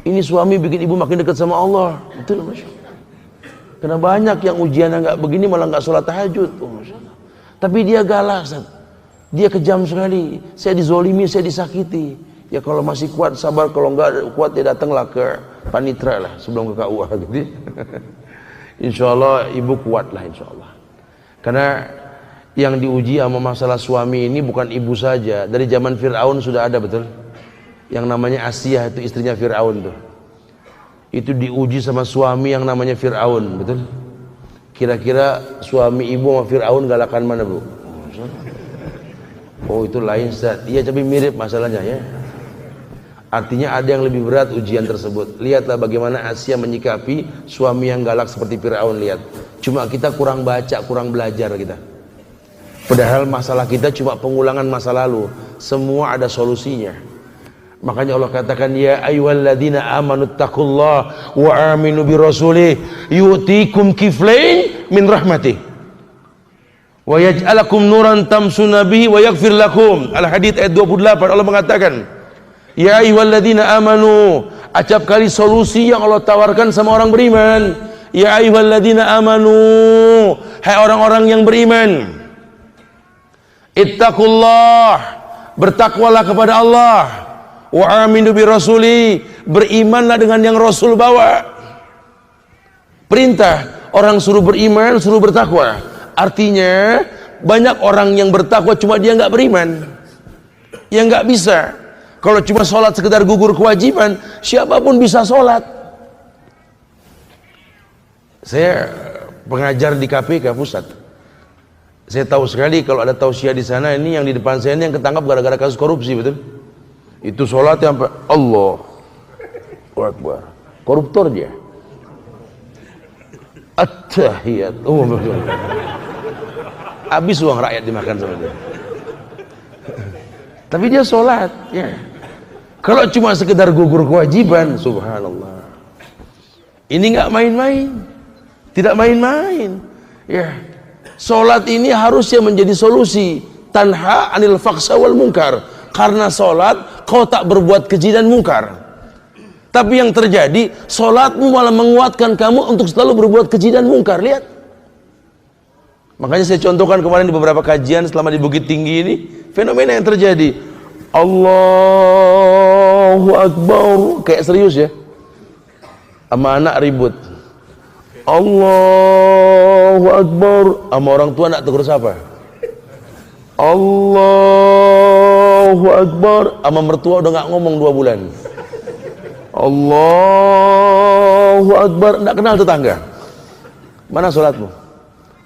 Ini suami bikin ibu makin dekat sama Allah. Betul, Masya Allah. Karena banyak yang ujiannya nggak begini malah nggak sholat tahajud. Masya Allah. Tapi dia galak, Ustaz. Dia kejam sekali. Saya dizolimi, saya disakiti. Ya kalau masih kuat sabar, kalau nggak kuat ya datanglah ke panitra lah sebelum ke KUA gitu. Insya Allah ibu kuat lah, insya Allah. Karena yang diuji sama masalah suami ini bukan ibu saja. Dari zaman Fir'aun sudah ada, betul? Yang namanya Asiyah itu istrinya Fir'aun tuh. Itu diuji sama suami yang namanya Fir'aun, betul? Kira-kira suami ibu sama Fir'aun galakan mana, Bu? Oh itu lain Ustaz. Iya tapi mirip masalahnya ya. Artinya ada yang lebih berat ujian tersebut. Lihatlah bagaimana Asia menyikapi suami yang galak seperti Firaun. Lihat, cuma kita kurang baca, kurang belajar kita. Padahal masalah kita cuma pengulangan masa lalu. Semua ada solusinya. Makanya Allah katakan, ya ayyuhalladzina amanu taqullaha wa aminu bi rasulih yu'tikum kiflain min rahmatih wa yaj'alakum nuran tamshuna bihi wa yaghfir lakum. Al-Hadid ayat 28, Allah mengatakan, ya ayyuhalladzina amanu, acap kali solusi yang Allah tawarkan sama orang beriman. Ya ayyuhalladzina amanu, hai orang-orang yang beriman, ittaqullah, bertakwalah kepada Allah, wa aminu bi rasuli, berimanlah dengan yang Rasul bawa. Perintah, orang suruh beriman, suruh bertakwa. Artinya banyak orang yang bertakwa cuma dia nggak beriman. Ya nggak bisa. Kalau cuma sholat sekedar gugur kewajiban, siapapun bisa sholat. Saya pengajar di KPK pusat. Saya tahu sekali kalau ada tausiah di sana, ini yang di depan saya ini yang ketangkap gara-gara kasus korupsi, betul? Itu sholat yang Allah Akbar, koruptor dia. At-tahiyat, habis uang rakyat dimakan sama dia. Tapi dia sholat, ya. Kalau cuma sekedar gugur kewajiban, subhanallah. Ini nggak main-main, tidak main-main. Ya, sholat ini harusnya menjadi solusi. Tanha anil faksa wal munkar. Karena sholat, kau tak berbuat keji dan mungkar. Tapi yang terjadi, sholatmu malah menguatkan kamu untuk selalu berbuat keji dan mungkar. Lihat. Makanya saya contohkan kemarin di beberapa kajian selama di Bukit Tinggi ini, fenomena yang terjadi. Allahu Akbar, kayak serius ya. Sama anak ribut. Allahu Akbar, sama orang tua nak tegur siapa? Allahu Akbar, sama mertua udah nggak ngomong 2 bulan. Allahu Akbar, nggak kenal tetangga. Mana sholatmu?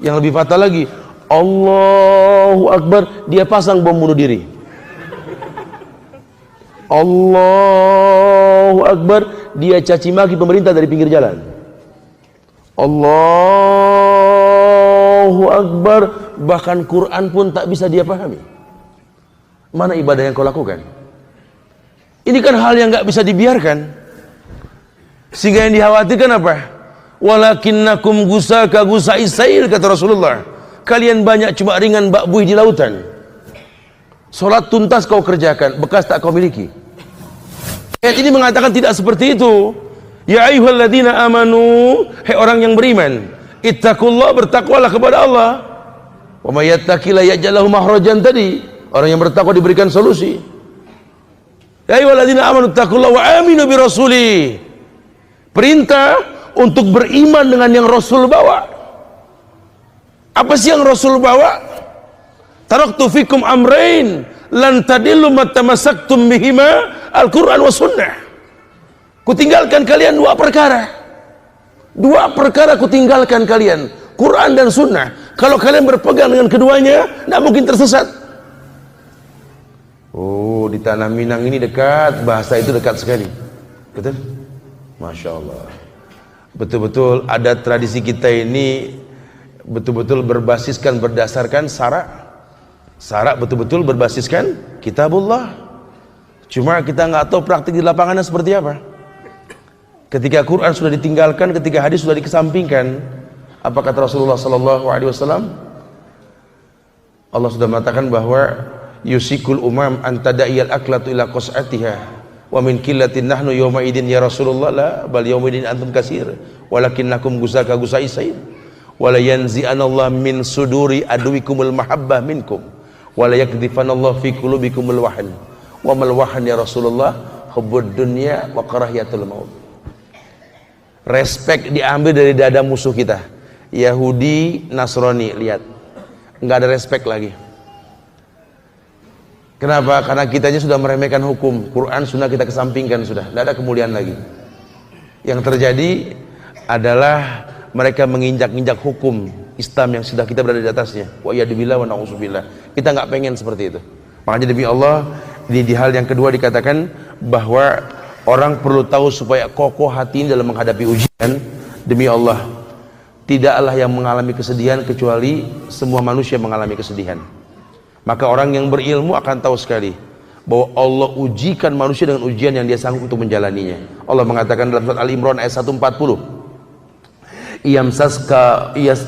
Yang lebih fatal lagi, Allahu Akbar, dia pasang bom bunuh diri. Allahu Akbar, dia caci maki pemerintah dari pinggir jalan. Allahu Akbar, bahkan Quran pun tak bisa dia pahami. Mana ibadah yang kau lakukan? Ini kan hal yang gak bisa dibiarkan. Sehingga yang dikhawatirkan apa? Walakinnakum gusaka gusai sail, kata Rasulullah. Kalian banyak cuma ringan bak buih di lautan. Solat tuntas kau kerjakan, bekas tak kau miliki. Ayat ini mengatakan tidak seperti itu. Ya ayyuhalladzina amanu, hai orang yang beriman, ittaqullah, bertakwalah kepada Allah. Wa may yattaqilla yaj'al lahu makhrajan, tadi orang yang bertakwa diberikan solusi. Ya ayyuhalladzina amanu ittaqullah wa aminu bi rasuli. Perintah untuk beriman dengan yang Rasul bawa. Apa sih yang Rasul bawa? Taraktu fikum amrain lan tadillu mattamassaktum bihima, Al-Quran wa sunnah. Kutinggalkan kalian 2 perkara. 2 perkara kutinggalkan kalian, Quran dan sunnah. Kalau kalian berpegang dengan keduanya, tidak mungkin tersesat. Oh, di tanah Minang ini dekat, bahasa itu dekat sekali. Betul? Masya Allah. Betul-betul ada tradisi kita ini betul-betul berbasiskan, berdasarkan syarak. Syarak betul-betul berbasiskan kitabullah. Cuma kita nggak tahu praktik di lapangannya seperti apa. Ketika Quran sudah ditinggalkan, ketika hadis sudah dikesampingkan, apa kata Rasulullah SAW? Allah sudah mengatakan bahwa yusikul umam antada'iyal aklatu ila qas'atiha wa min qillatin nahnu yawma idin ya Rasulullah, la bal yawma idin antum kasir walakinnakum gusaka gusai sayyid wa la yanzi'anallah min suduri aduwikumul mahabbah minkum wa la yakdhifanallah fi qulubikumul wahn wa mal wahn ya Rasulullah hubbud dunya wa karahiyatul maut. Respek diambil dari dada musuh kita, Yahudi, Nasrani. Lihat, nggak ada respek lagi. Kenapa? Karena kitanya sudah meremehkan hukum Quran, sunnah kita kesampingkan, sudah tidak ada kemuliaan lagi. Yang terjadi adalah mereka menginjak-injak hukum Islam yang sudah kita berada di atasnya. Wa yadzubillah wa na'udzubillah. Kita nggak pengen seperti itu. Makanya demi Allah, di hal yang kedua dikatakan bahwa orang perlu tahu supaya kokoh hati dalam menghadapi ujian. Demi Allah, tidaklah yang mengalami kesedihan kecuali semua manusia mengalami kesedihan. Maka orang yang berilmu akan tahu sekali bahwa Allah ujikan manusia dengan ujian yang dia sanggup untuk menjalaninya. Allah mengatakan dalam surat Al-Imran ayat 140,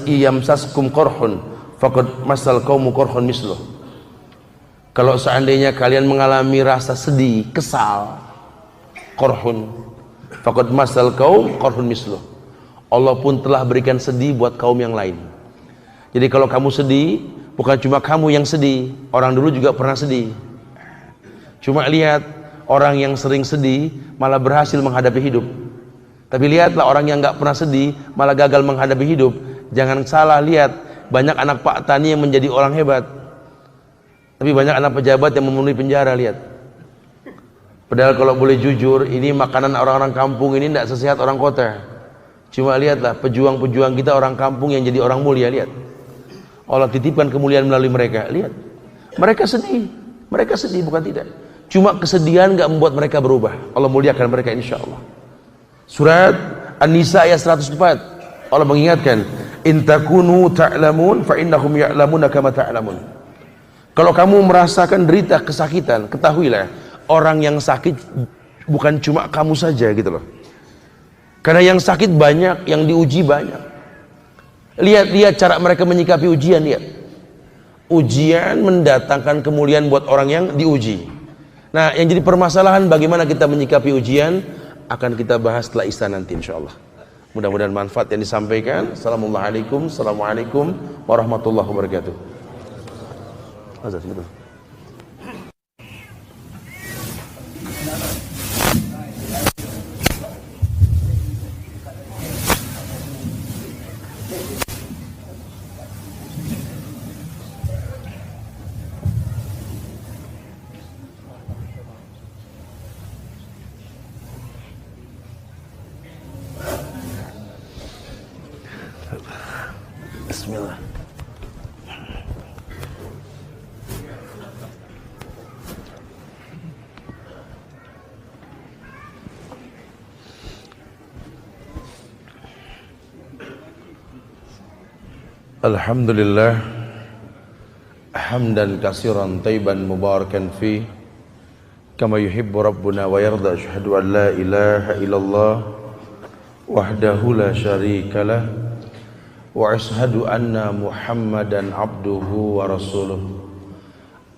iyamsaskum korhun faqad masal qaumu korhun misluh. Kalau seandainya kalian mengalami rasa sedih, kesal, korhun faqad masal qaum korhun misluh, Allah pun telah berikan sedih buat kaum yang lain. Jadi kalau kamu sedih, bukan cuma kamu yang sedih, orang dulu juga pernah sedih. Cuma lihat, orang yang sering sedih malah berhasil menghadapi hidup. Tapi lihatlah orang yang nggak pernah sedih malah gagal menghadapi hidup. Jangan salah lihat, banyak anak Pak Tani yang menjadi orang hebat, tapi banyak anak pejabat yang memenuhi penjara. Lihat, padahal kalau boleh jujur, ini makanan orang-orang kampung ini tidak sesehat orang kota. Cuma lihatlah pejuang-pejuang kita orang kampung yang jadi orang mulia. Lihat, Allah titipkan kemuliaan melalui mereka. Lihat, mereka sedih bukan tidak. Cuma kesedihan gak membuat mereka berubah. Allah muliakan mereka insyaAllah. Surat An-Nisa ayat 104, Allah mengingatkan, in takunu ta'lamun fa innahum ya'lamuna kama ta'lamun. Kalau kamu merasakan derita kesakitan, ketahuilah orang yang sakit bukan cuma kamu saja gitu loh. Karena yang sakit banyak, yang diuji banyak. Lihat cara mereka menyikapi ujian. Lihat, ujian mendatangkan kemuliaan buat orang yang diuji. Nah, yang jadi permasalahan bagaimana kita menyikapi ujian akan kita bahas setelah Isya nanti insyaallah. Mudah-mudahan manfaat yang disampaikan. Assalamualaikum warahmatullahi wabarakatuh. Azan, betul. Bismillah. Alhamdulillah hamdan katsiran thayyiban mubarakan fi kama yuhibbu rabbuna wa yarda. Asyhadu an la ilaha illallah wahdahu la syarikalah wa ashhadu anna Muhammadan abduhu wa rasuluh.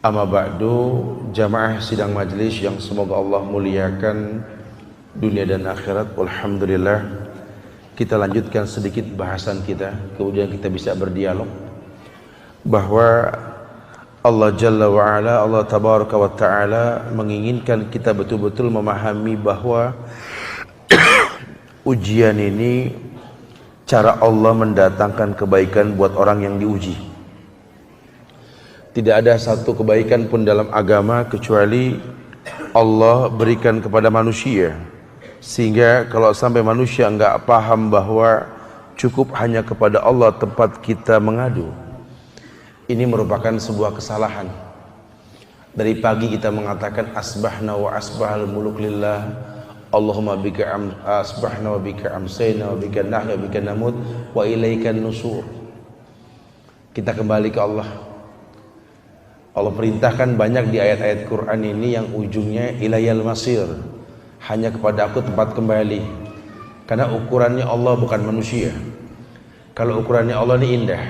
Amma ba'du, jamaah sidang majlis yang semoga Allah muliakan dunia dan akhirat. Alhamdulillah, kita lanjutkan sedikit bahasan kita, kemudian kita bisa berdialog bahwa Allah Jalla wa'ala, Allah Tabaraka wa Ta'ala menginginkan kita betul-betul memahami bahwa ujian ini cara Allah mendatangkan kebaikan buat orang yang diuji. Tidak ada satu kebaikan pun dalam agama kecuali Allah berikan kepada manusia. Sehingga kalau sampai manusia enggak paham bahwa cukup hanya kepada Allah tempat kita mengadu, ini merupakan sebuah kesalahan. Dari pagi kita mengatakan asbahna wa asbahal muluk lillah, Allahumma bika asbahna wa bika amsayna wa bika nahya wa bika namut wa ilaikan nusur. Kita kembali ke Allah. Allah perintahkan banyak di ayat-ayat Quran ini yang ujungnya ilayal masir, hanya kepada aku tempat kembali. Karena ukurannya Allah bukan manusia. Kalau ukurannya Allah ini indah,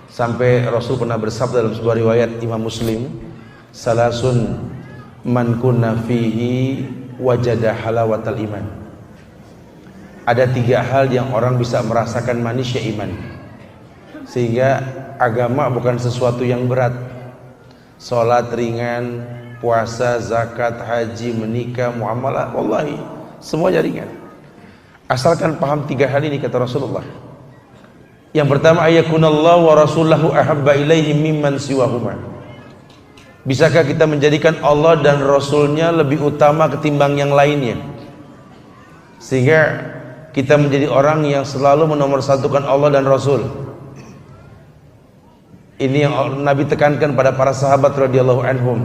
sampai Rasul pernah bersabda dalam sebuah riwayat Imam Muslim, salasun man kunna fihi wajada halawatal iman. Ada 3 hal yang orang bisa merasakan manisnya iman, sehingga agama bukan sesuatu yang berat. Salat ringan, puasa, zakat, haji, menikah, muamalah, wallahi semuanya ringan, asalkan paham 3 hal ini, kata Rasulullah. Yang pertama, ayakunallahu wa rasulahu ahabba ilaihi mimman siwahuma. Bisakah kita menjadikan Allah dan Rasulnya lebih utama ketimbang yang lainnya, sehingga kita menjadi orang yang selalu menomorsatukan Allah dan Rasul. Ini yang Nabi tekankan pada para sahabat radhiyallahu anhum.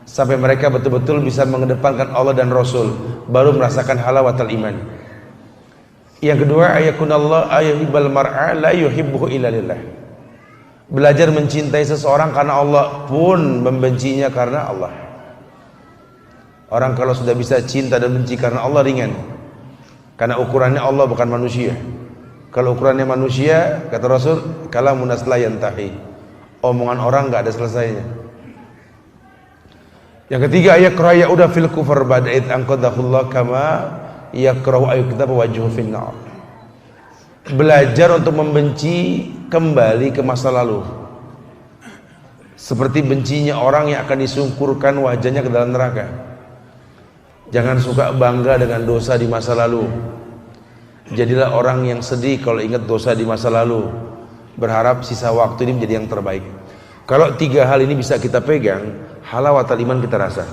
sampai mereka betul-betul bisa mengedepankan Allah dan Rasul, baru merasakan halawatul iman. Yang kedua, ayakunallah ayuhibbal mar'a la yuhibbuhu illa lillah. Belajar mencintai seseorang karena Allah pun membencinya karena Allah. Orang kalau sudah bisa cinta dan benci karena Allah ringan, karena ukurannya Allah bukan manusia. Kalau ukurannya manusia, kata Rasul, kalamun nas la yantahi, omongan orang nggak ada selesainya. Yang ketiga, yakrah yauda fil kufr ba'da id anqadahullah kama yakrahu ayyuktab wajhu fin nar. Belajar untuk membenci kembali ke masa lalu, seperti bencinya orang yang akan disungkurkan wajahnya ke dalam neraka. Jangan suka bangga dengan dosa di masa lalu. Jadilah orang yang sedih kalau ingat dosa di masa lalu, berharap sisa waktu ini menjadi yang terbaik. Kalau tiga hal ini bisa kita pegang, halawatul iman kita rasa.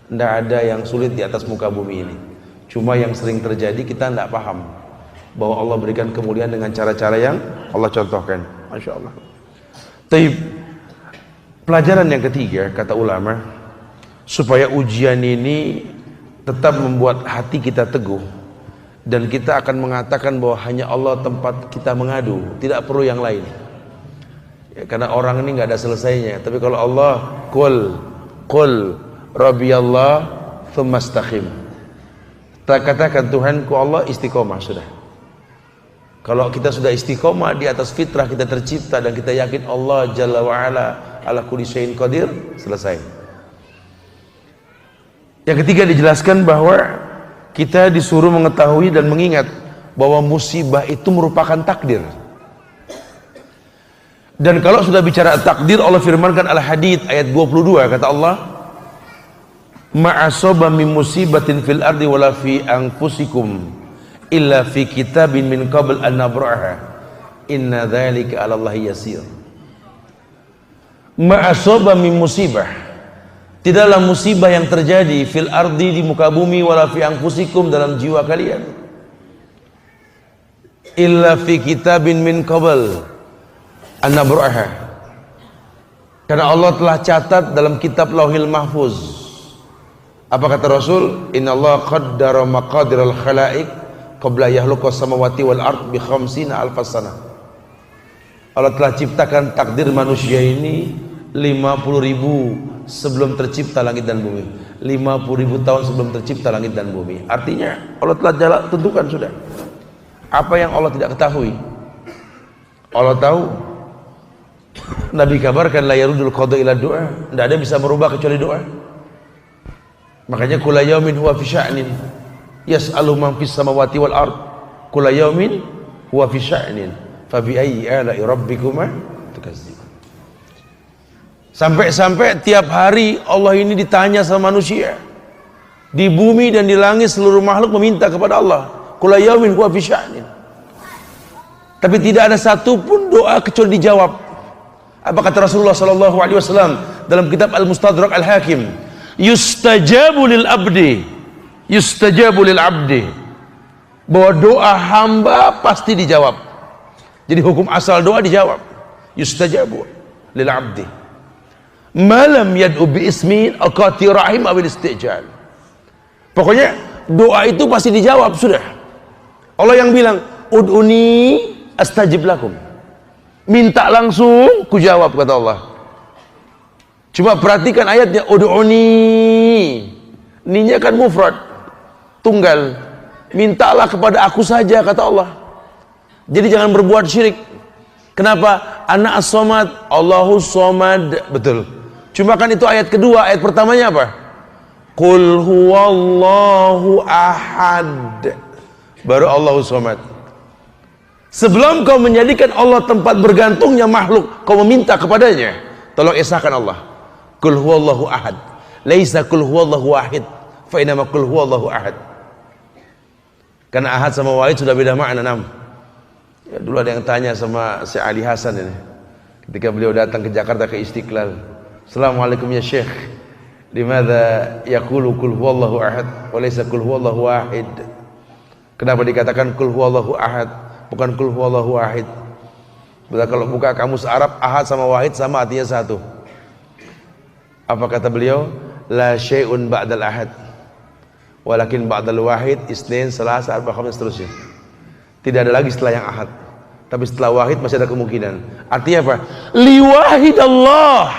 Tidak ada yang sulit di atas muka bumi ini. Cuma yang sering terjadi kita tidak paham bahwa Allah berikan kemuliaan dengan cara-cara yang Allah contohkan. Masya Allah. Taib. Pelajaran yang ketiga, kata ulama, supaya ujian ini tetap membuat hati kita teguh dan kita akan mengatakan bahwa hanya Allah tempat kita mengadu, tidak perlu yang lain. Ya, karena orang ini nggak ada selesainya. Tapi kalau Allah, qul rabbiyallah tsumma istaqim. Tak katakan Tuhanku Allah, istiqomah sudah. Kalau kita sudah istiqomah di atas fitrah kita tercipta dan kita yakin Allah Jalla wa ala ala kulli syai'in qadir, selesai. Yang ketiga dijelaskan bahwa kita disuruh mengetahui dan mengingat bahwa musibah itu merupakan takdir. Dan kalau sudah bicara takdir, Allah firmankan Al-Hadid ayat 22, kata Allah, ma'asaba min musibatin fil ardi wala fi anfusikum illa fi kitabin min qabl an nabra'aha inna dzalika 'ala Allahi yasir. Ma'asaba min musibah, tidaklah musibah yang terjadi fil ardi di muka bumi wala fi anfusikum dalam jiwa kalian illa fi kitabin min qabl an nabra'aha, karena Allah telah catat dalam kitab Lauhil Mahfuz. Apa kata Rasul? Innallaha qaddara maqadiral khalaiq qabla yakhluqas samawati wal ard bi khamsina alfas sana. Allah telah ciptakan takdir manusia ini 50.000 sebelum tercipta langit dan bumi. 50.000 tahun sebelum tercipta langit dan bumi. Artinya Allah telah tentukan sudah. Apa yang Allah tidak ketahui, Allah tahu. Nabi kabarkan la yarudul qada ila doa, tidak ada yang bisa merubah kecuali doa. Makanya kula yaumin huwa fi sya'nin yas'alu man fis samawati wal ard, kula yaumin huwa fi sya'nin fa bi ayyi ala'i rabbikuma tukadzibun. Sampai-sampai tiap hari Allah ini ditanya sama manusia. Di bumi dan di langit seluruh makhluk meminta kepada Allah. Kula yaumin huwa fi sya'nin. Tapi tidak ada satu pun doa kecuali dijawab. Apa kata Rasulullah sallallahu alaihi wasallam dalam kitab Al-Mustadrak Al-Hakim? Yustajabu lil abdi, yustajabu lil abdi, bahwa doa hamba pasti dijawab. Jadi hukum asal doa dijawab. Yustajabu lil abdi malam yad'u bi ismin aqati rahim awil istijal. Pokoknya doa itu pasti dijawab sudah. Allah yang bilang ud'uni astajib lakum, minta langsung ku jawab, kata Allah. Cuma perhatikan ayatnya, ud'uni, ninya kan mufrad, tunggal, mintalah kepada aku saja, kata Allah. Jadi jangan berbuat syirik. Kenapa? Ana as-somad, Allahus somad, betul. Cuma kan itu ayat kedua, ayat pertamanya apa? Qul huwallahu ahad, baru Allahus somad. Sebelum kau menjadikan Allah tempat bergantungnya makhluk, kau meminta kepadanya, tolong esahkan Allah. Qul huwallahu ahad, laisa qul huwallahu wahid, fa inama qul huwallahu ahad. Karena ahad sama wahid sudah beda makna. Ya, dulu ada yang tanya sama Syekh Ali Hasan ini, ketika beliau datang ke Jakarta ke Istiqlal, Assalamualaikum ya Syekh, limadza yaqulu qul huwallahu ahad wa laisa qul huwallahu wahid? Kenapa dikatakan qul huwallahu ahad bukan qul huwallahu wahid? Kalau buka kamus Arab, ahad sama wahid sama artinya satu. Apa kata beliau? la syai'un ba'dal ahad walakin ba'dal wahid, isnin, selasa, arba'ah, khamis, seterusnya. Tidak ada lagi setelah yang ahad, tapi setelah wahid masih ada kemungkinan. Artinya apa? Liwahid Allah.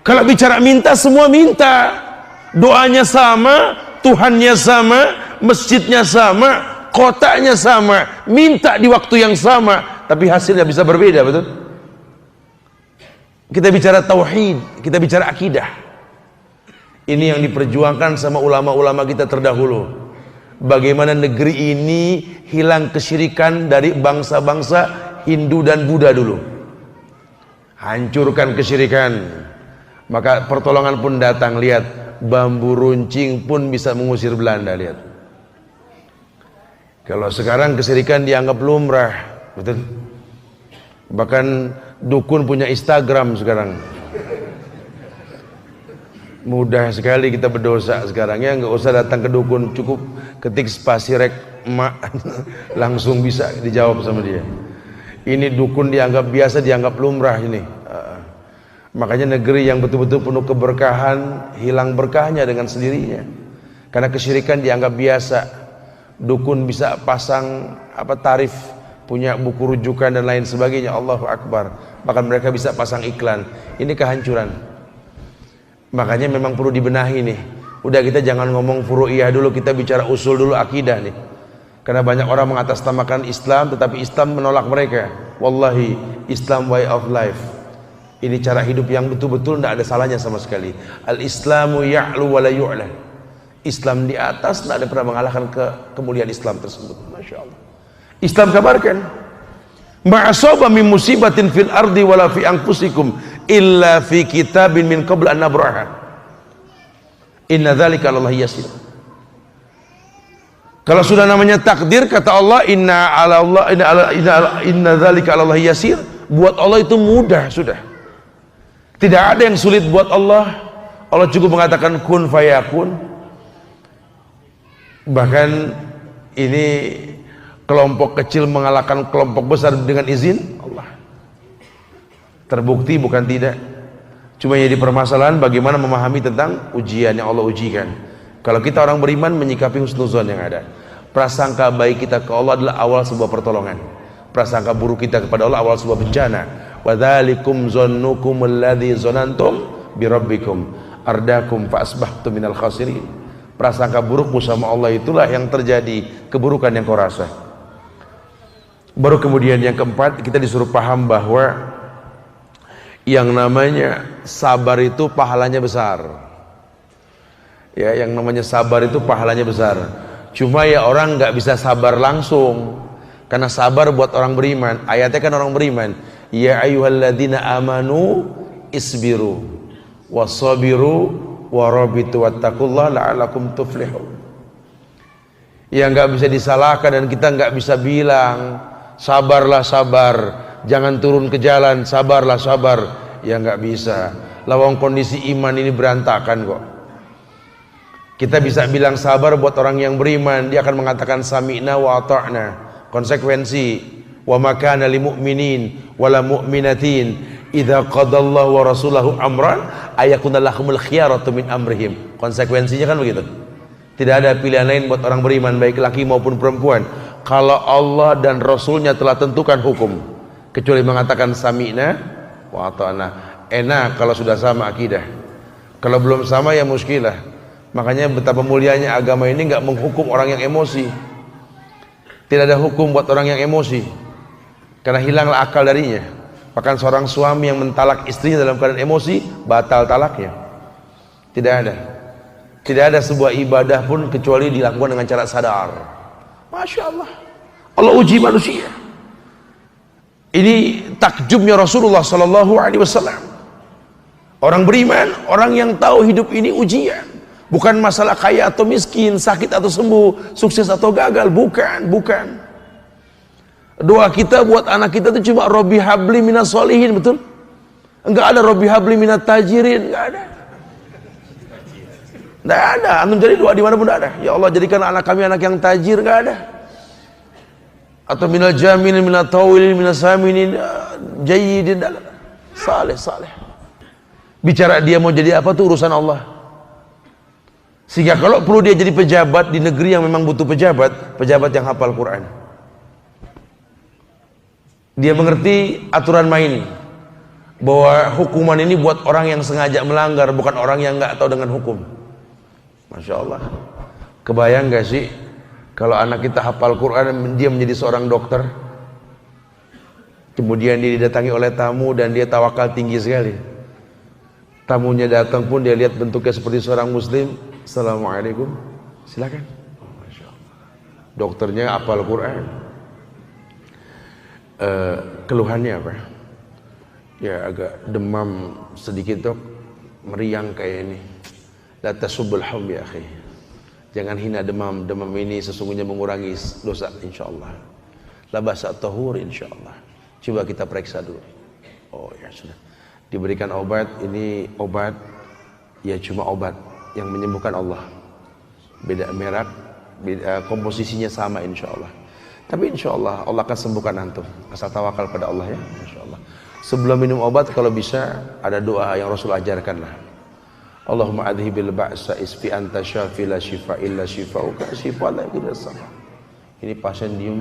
Kalau bicara minta, semua minta. Doanya sama, Tuhannya sama, masjidnya sama, kotaknya sama, minta di waktu yang sama, tapi hasilnya bisa berbeda, betul? Kita bicara tauhid, kita bicara akidah. Ini yang diperjuangkan sama ulama-ulama kita terdahulu. Bagaimana negeri ini hilang kesyirikan dari bangsa-bangsa Hindu dan Buddha dulu. Hancurkan kesyirikan. Maka pertolongan pun datang. Lihat, bambu runcing pun bisa mengusir Belanda. Lihat. Kalau sekarang kesyirikan dianggap lumrah, betul? Bahkan dukun punya Instagram sekarang. Mudah sekali kita berdosa sekarang, ya. Nggak usah datang ke dukun, cukup ketik spasi rek emak langsung bisa dijawab sama dia. Ini dukun dianggap biasa, dianggap lumrah ini. Makanya negeri yang betul-betul penuh keberkahan hilang berkahnya dengan sendirinya, karena kesyirikan dianggap biasa. Dukun bisa pasang tarif, punya buku rujukan dan lain sebagainya. Allahu Akbar. Bahkan mereka bisa pasang iklan. Ini kehancuran. Makanya memang perlu dibenahi nih. Udah, kita jangan ngomong furu'iyah dulu, kita bicara usul dulu, akidah nih. Karena banyak orang mengatasnamakan Islam, tetapi Islam menolak mereka. Wallahi, Islam way of life. Ini cara hidup yang betul-betul tidak ada salahnya sama sekali. Al-Islamu ya'lu wa la yu'la. Islam di atas, tidak ada pernah mengalahkan kemuliaan Islam tersebut. Masya Allah. Islam kabarkan, ma'asaba min musibatin fil ardi wala fi anfusikum illa fi kitabin min qabl an nabraha inna dzalika 'ala Allah yasir. Kalau sudah namanya takdir, kata Allah, inna dzalika 'ala Allah yasir, buat Allah itu mudah sudah. Tidak ada yang sulit buat Allah. Allah cukup mengatakan kun fayakun. Bahkan ini kelompok kecil mengalahkan kelompok besar dengan izin Allah. Terbukti bukan tidak. Cuma jadi permasalahan bagaimana memahami tentang ujian yang Allah ujikan. Kalau kita orang beriman menyikapi husnuzon yang ada. Prasangka baik kita ke Allah adalah awal sebuah pertolongan. Prasangka buruk kita kepada Allah awal sebuah bencana. Wa dzalikum zannukum alladzi zanantum bi rabbikum ardakum fa asbahtum minal khasirin. Prasangka burukmu sama Allah itulah yang terjadi keburukan yang kau rasa. Baru kemudian yang keempat, kita disuruh paham bahwa yang namanya sabar itu pahalanya besar. Ya, yang namanya sabar itu pahalanya besar. Cuma ya orang nggak bisa sabar langsung, karena sabar buat orang beriman. Ayatnya kan orang beriman. Ya ayyuhalladzina amanu isbiru wasabiru warabitu wattaqullaha la'allakum tuflihun. Ya nggak bisa disalahkan, dan kita nggak bisa bilang sabarlah sabar, jangan turun ke jalan, sabarlah sabar. Ya nggak bisa. Lawang kondisi iman ini berantakan kok. Kita bisa bilang sabar buat orang yang beriman, dia akan mengatakan sami'na wa ata'na. Konsekuensi, wa makana lil mu'minin wala mu'minatin idza qadallahu wa rasulahu amran ayakuna lahumul khiyaratu min amrihim. Konsekuensinya kan begitu. Tidak ada pilihan lain buat orang beriman, baik laki maupun perempuan, kalau Allah dan Rasulnya telah tentukan hukum, kecuali mengatakan sami'na wa ata'na. Enak kalau sudah sama akidah. Kalau belum sama ya muskilah. Makanya betapa mulianya agama ini nggak menghukum orang yang emosi. Tidak ada hukum buat orang yang emosi, karena hilanglah akal darinya. Bahkan seorang suami yang mentalak istrinya dalam keadaan emosi, batal talaknya. Tidak ada. Tidak ada sebuah ibadah pun kecuali dilakukan dengan cara sadar. Masya Allah. Allah uji manusia. Ini takjubnya Rasulullah Sallallahu Alaihi Wasallam. Orang beriman, orang yang tahu hidup ini ujian. Bukan masalah kaya atau miskin, sakit atau sembuh, sukses atau gagal. Bukan, bukan. Doa kita buat anak kita itu cuma Robbi habli minas solihin, betul? Enggak ada Robbi habli minat tajirin, enggak ada. Enggak ada. Antum jadi doa di mana pun enggak ada. Ya Allah, jadikan anak kami anak yang tajir, enggak ada. Atau minal jaminin, minal tawilin, minal saminin, jayyidin, saleh, saleh. Bicara dia mau jadi apa tuh urusan Allah. Sehingga kalau perlu dia jadi pejabat di negeri yang memang butuh pejabat, pejabat yang hafal Quran. Dia mengerti aturan main, bahwa hukuman ini buat orang yang sengaja melanggar, bukan orang yang nggak tahu dengan hukum. Masya Allah. Kebayang gak sih kalau anak kita hafal Quran, dia menjadi seorang dokter, kemudian dia didatangi oleh tamu dan dia tawakal tinggi sekali. Tamunya datang pun dia lihat bentuknya seperti seorang muslim. Assalamualaikum, silakan. Masya Allah. Dokternya hafal Quran. Keluhannya apa? Ya agak demam sedikit dok, meriang kayak ini. La tasubul hum ya akhi. Jangan hina demam. Demam ini sesungguhnya mengurangi dosa insyaallah. La basa tahur insyaallah. Coba kita periksa dulu. Oh ya sudah. Diberikan obat, ini obat ya cuma obat yang menyembuhkan Allah. Beda merek, beda komposisinya sama insyaallah. Tapi insyaallah Allah akan sembuhkan antum. Asal tawakal pada Allah ya, insyaallah. Sebelum minum obat kalau bisa ada doa yang Rasul ajarkan lah. Allahumma adhibil ba'sa isfi anta syafi la shifa illa shifauka shifa la yughadir. Ini pasien diem.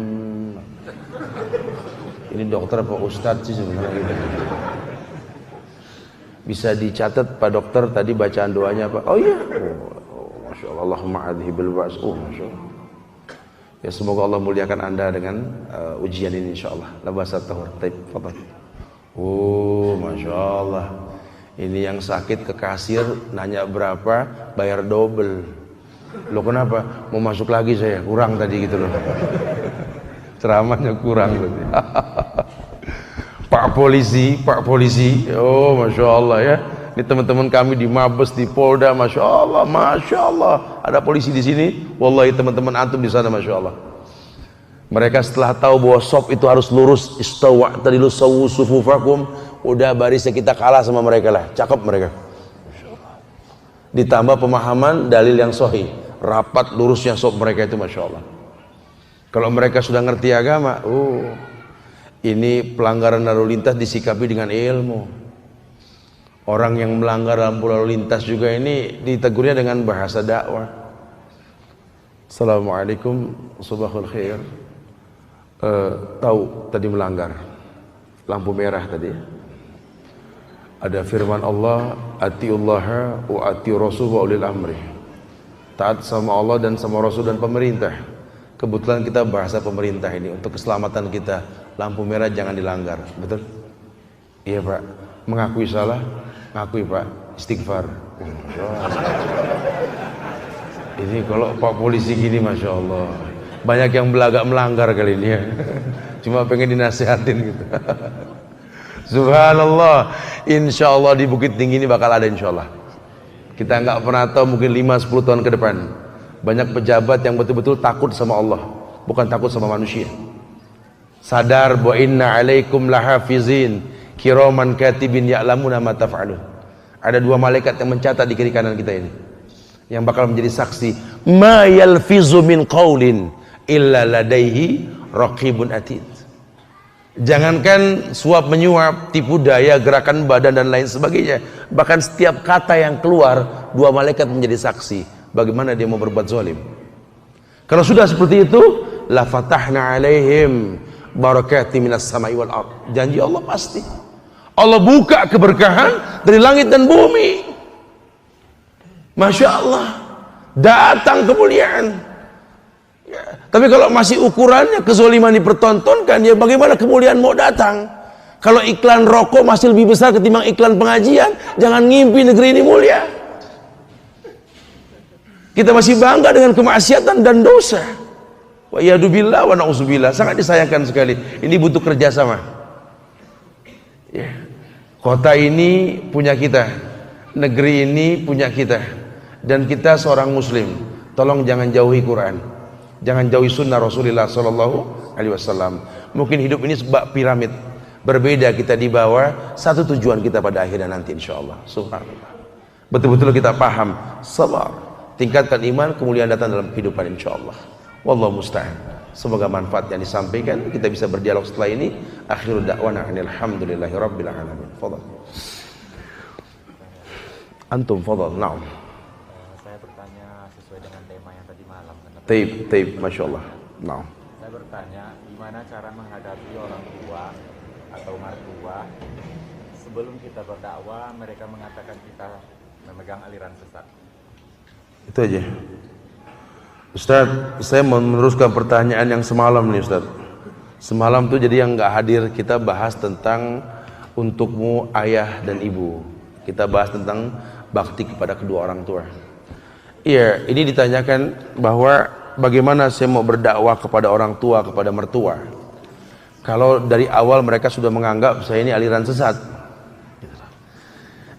Ini dokter apa ustadz sih sebenarnya gitu. Bisa dicatat Pak Dokter tadi bacaan doanya apa? Oh iya. Oh, Masya Allah. Allahumma adhibil ba'sa. Oh Masya Allah. Ya semoga Allah muliakan anda dengan ujian ini insyaallah. La basa tahur. Taib, fadhal. Oh Masya Allah. Ini yang sakit ke kasir nanya berapa, bayar double. Loh kenapa? Mau masuk lagi saya, kurang tadi gitu loh. Ceramahnya kurang tadi. Pak polisi, oh Masya Allah ya. Ini teman-teman kami di Mabes, di Polda, Masya Allah. Ada polisi di sini, wallahi teman-teman antum di sana, Masya Allah. Mereka setelah tahu bahwa sop itu harus lurus, istawa tadilu sawu sufufakum, udah barisnya kita kalah sama mereka lah, cakep mereka. Ditambah pemahaman dalil yang sahih, rapat lurusnya sop mereka itu Masya Allah. Kalau mereka sudah ngerti agama, ini pelanggaran lalu lintas disikapi dengan ilmu. Orang yang melanggar lampu lalu lintas juga ini ditegurnya dengan bahasa dakwah. Assalamualaikum, subahul khair. Tahu tadi melanggar lampu merah tadi. Ada firman Allah, atiullaha wa atiu rasul wa ulil amri. Taat sama Allah dan sama Rasul dan pemerintah. Kebetulan kita bahasa pemerintah ini untuk keselamatan kita. Lampu merah jangan dilanggar, betul? Iya Pak. Mengakui salah, ngakui Pak. Istighfar. Ini kalau Pak polisi gini, Masya Allah. Banyak yang belagak melanggar kali ini ya. Cuma pengen dinasihatin gitu. Subhanallah. Insya Allah di Bukit Tinggi ini bakal ada insya Allah. Kita nggak pernah tahu, mungkin 5-10 tahun ke depan banyak pejabat yang betul-betul takut sama Allah, bukan takut sama manusia. Sadar bahwa inna alaikum lahafizin kiraman katibin ya'lamuna ma taf'alun. Ada 2 malaikat yang mencatat di kiri kanan kita ini, yang bakal menjadi saksi. Ma yalfizu min qaulin illa ladaihi raqibun atid. Jangankan suap menyuap, tipu daya, gerakan badan dan lain sebagainya, bahkan setiap kata yang keluar 2 malaikat menjadi saksi. Bagaimana dia mau berbuat zalim? Kalau sudah seperti itu, la fatahna alaihim barakati minas samai wal ard. Janji Allah pasti. Allah buka keberkahan dari langit dan bumi. Masya Allah, datang kemuliaan. Ya. Tapi kalau masih ukurannya kezaliman dipertontonkan, ya bagaimana kemuliaan mau datang? Kalau iklan rokok masih lebih besar ketimbang iklan pengajian, jangan ngimpi negeri ini mulia. Kita masih bangga dengan kemaksiatan dan dosa. Wa yadubillah wa na'udzubillah. Sangat disayangkan sekali. Ini butuh kerjasama. Ya. Kota ini punya kita, negeri ini punya kita, dan kita seorang muslim. Tolong jangan jauhi Quran, jangan jauhi sunnah Rasulullah Sallallahu Alaihi Wasallam. Mungkin hidup ini sebab piramid, berbeda kita di bawah, satu tujuan kita pada akhirnya nanti insyaallah. Subhanallah. Betul-betul kita paham, sabar. Tingkatkan iman, kemuliaan datang dalam kehidupan insyaallah. Wallahu musta'an. Semoga manfaat yang disampaikan, kita bisa berdialog setelah ini. Akhirul da'wana alhamdulillahi rabbil alamin. Fadhal. Antum, fadal. Naam. Saya bertanya sesuai dengan tema yang tadi malam. Taib, Masya Allah. Naam. Saya bertanya, gimana cara menghadapi orang tua atau mertua sebelum kita berdakwah, mereka mengatakan kita memegang aliran sesat. Itu aja. Ustaz, saya mau meneruskan pertanyaan yang semalam nih Ustaz. Semalam tuh jadi yang nggak hadir kita bahas tentang untukmu ayah dan ibu. Kita bahas tentang bakti kepada kedua orang tua. Iya, ini ditanyakan bahwa bagaimana saya mau berdakwah kepada orang tua, kepada mertua. Kalau dari awal mereka sudah menganggap saya ini aliran sesat.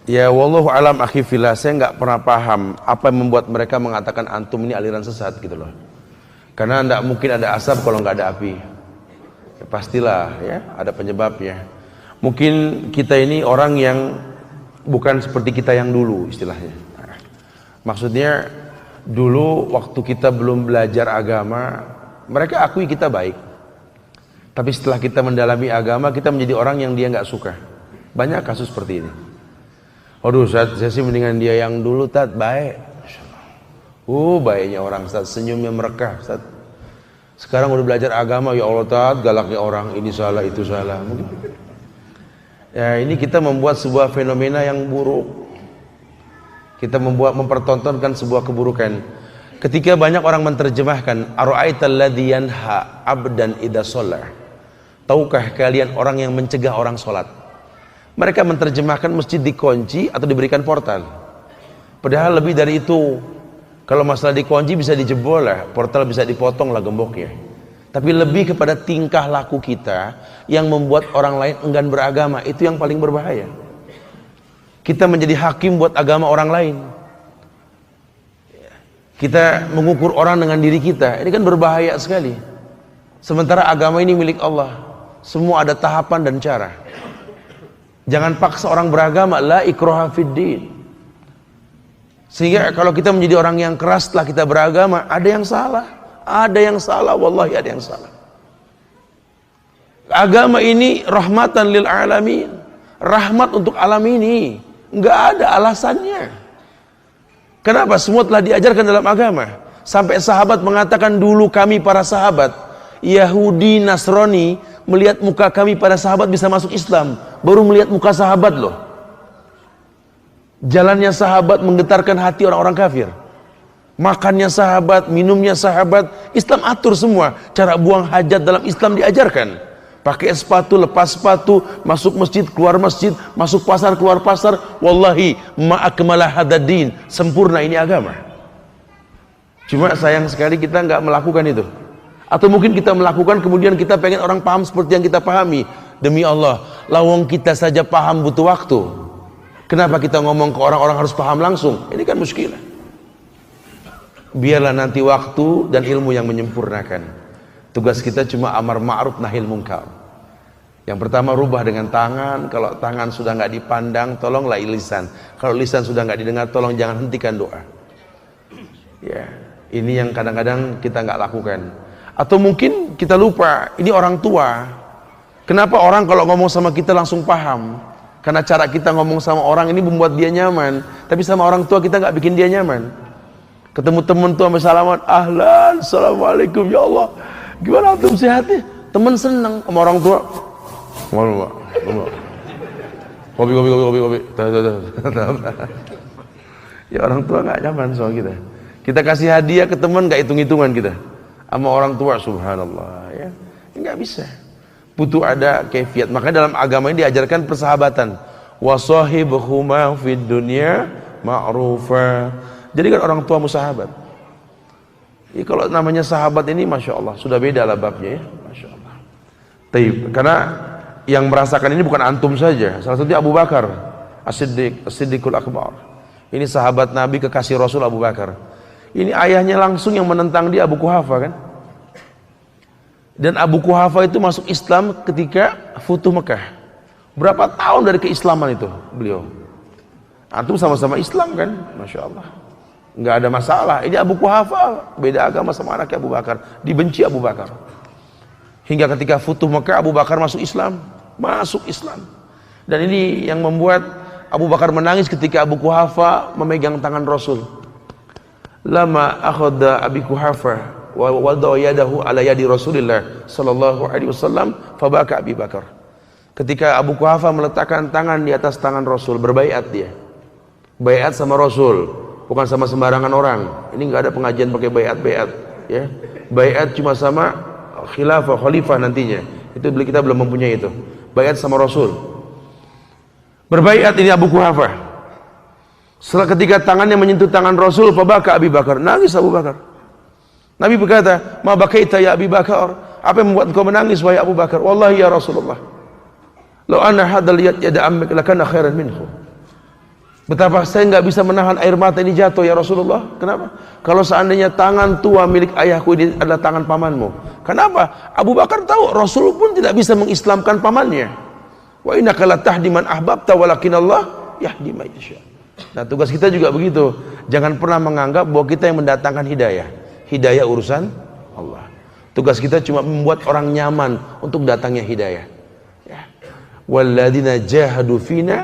Ya wallahu alam akhi fillah, saya nggak pernah paham apa yang membuat mereka mengatakan antum ini aliran sesat gitu loh. Karena tidak mungkin ada asap kalau nggak ada api. Ya, pastilah ya ada penyebabnya. Mungkin kita ini orang yang bukan seperti kita yang dulu istilahnya. Nah, maksudnya dulu waktu kita belum belajar agama, mereka akui kita baik. Tapi setelah kita mendalami agama, kita menjadi orang yang dia nggak suka. Banyak kasus seperti ini. Waduh, saya sih mendingan dia yang dulu tat baik. Baiknya orang tat, senyumnya merekah tat. Sekarang udah belajar agama, ya Allah tat, galaknya orang ini salah itu salah. Mungkin. Ya ini kita membuat sebuah fenomena yang buruk. Kita mempertontonkan sebuah keburukan. Ketika banyak orang menerjemahkan ara'aital ladzi yanha 'abdan idza shalah. Tahukah kalian orang yang mencegah orang sholat? Mereka menerjemahkan masjid dikunci atau diberikan portal. Padahal lebih dari itu. Kalau masalah dikunci bisa dijebol lah, portal bisa dipotong lah gemboknya. Tapi lebih kepada tingkah laku kita yang membuat orang lain enggan beragama, itu yang paling berbahaya. Kita menjadi hakim buat agama orang lain. Kita mengukur orang dengan diri kita, ini kan berbahaya sekali. Sementara agama ini milik Allah, semua ada tahapan dan cara. Jangan paksa orang beragama, la ikraha fid din. Sehingga kalau kita menjadi orang yang keras setelah kita beragama, ada yang salah, wallahi ada yang salah. Agama ini rahmatan lil alamin, rahmat untuk alam ini, enggak ada alasannya. Kenapa? Semua telah diajarkan dalam agama. Sampai sahabat mengatakan dulu kami para sahabat Yahudi, Nasrani melihat muka kami pada sahabat bisa masuk Islam, baru melihat muka sahabat loh. Jalannya sahabat menggetarkan hati orang-orang kafir. Makannya sahabat, minumnya sahabat, Islam atur semua. Cara buang hajat dalam Islam diajarkan. Pakai sepatu, lepas sepatu, masuk masjid, keluar masjid, masuk pasar, keluar pasar. Wallahi ma akmala hadzal, sempurna ini agama. Cuma sayang sekali kita nggak melakukan itu. Atau mungkin kita melakukan kemudian kita pengen orang paham seperti yang kita pahami. Demi Allah, lawang kita saja paham butuh waktu. Kenapa kita ngomong ke orang-orang harus paham langsung? Ini kan muskilah. Biarlah nanti waktu dan ilmu yang menyempurnakan. Tugas kita cuma amar ma'ruf nahil munkar. Yang pertama rubah dengan tangan. Kalau tangan sudah nggak dipandang, tolonglah lisan. Kalau lisan sudah nggak didengar, tolong jangan hentikan doa. Ya, ini yang kadang-kadang kita nggak lakukan. Atau mungkin kita lupa, ini orang tua. Kenapa orang kalau ngomong sama kita langsung paham? Karena cara kita ngomong sama orang ini membuat dia nyaman. Tapi sama orang tua kita nggak bikin dia nyaman. Ketemu temen tuh sampai salaman, ahlan, assalamualaikum, ya Allah. Gimana antum sehat nih? Temen seneng sama orang tua. Kopi. Ya orang tua nggak nyaman sama kita. Kita kasih hadiah ke teman nggak hitung-hitungan kita. Sama orang tua, subhanallah, ya nggak bisa. Butuh ada kefiat. Makanya dalam agama ini diajarkan persahabatan. Wasahibuhuma fid dunya ma'rufa. Jadi kan orang tua sahabat. Ya, kalau namanya sahabat ini, masya Allah, sudah beda lah babnya ya, masya Allah. Taib. Karena yang merasakan ini bukan antum saja. Salah satunya Abu Bakar, As-Siddiqul Akbar. Ini sahabat Nabi kekasih Rasul Abu Bakar. Ini ayahnya langsung yang menentang dia, Abu Quhafa kan. Dan Abu Quhafa itu masuk Islam ketika Futuh Mekah. Berapa tahun dari keislaman itu beliau. Antum sama-sama Islam kan, masya Allah. Nggak ada masalah. Ini Abu Quhafa beda agama sama anaknya Abu Bakar, dibenci Abu Bakar. Hingga ketika Futuh Mekah Abu Bakar masuk Islam. Dan ini yang membuat Abu Bakar menangis ketika Abu Quhafa memegang tangan Rasul. Lama akhadha Abi Quhafa wa wada'a yadahu ala yadi Rasulillah sallallahu alaihi wasallam fabaka Abi Bakar. Ketika Abu Quhafa meletakkan tangan di atas tangan Rasul, berbaiat dia. Baiat sama Rasul, bukan sama sembarangan orang. Ini enggak ada pengajian pakai baiat-baiat, ya. Baiat cuma sama khilafah, khalifah nantinya. Itu kita belum mempunyai itu. Baiat sama Rasul. Berbaiat ini Abu Quhafa. Setelah ketika tangannya menyentuh tangan Rasul, fabaka Abi Bakar, nangis Abu Bakar. Nabi berkata, "Ma bakaita ya Abi Bakar?" Apa yang membuat engkau menangis wahai Abu Bakar? Wallahi ya Rasulullah, law anna hadal yada ammik lakana khairan minhu. Betapa saya enggak bisa menahan air mata ini jatuh ya Rasulullah. Kenapa? Kalau seandainya tangan tua milik ayahku ini adalah tangan pamanmu. Kenapa? Abu Bakar tahu Rasul pun tidak bisa mengislamkan pamannya. Wa innaka la tahdi man ahbabta walakinallah yahdi man yasha. Nah, tugas kita juga begitu. Jangan pernah menganggap bahwa kita yang mendatangkan hidayah. Hidayah urusan Allah. Tugas kita cuma membuat orang nyaman untuk datangnya hidayah. Ya. Walladzina jahadu fina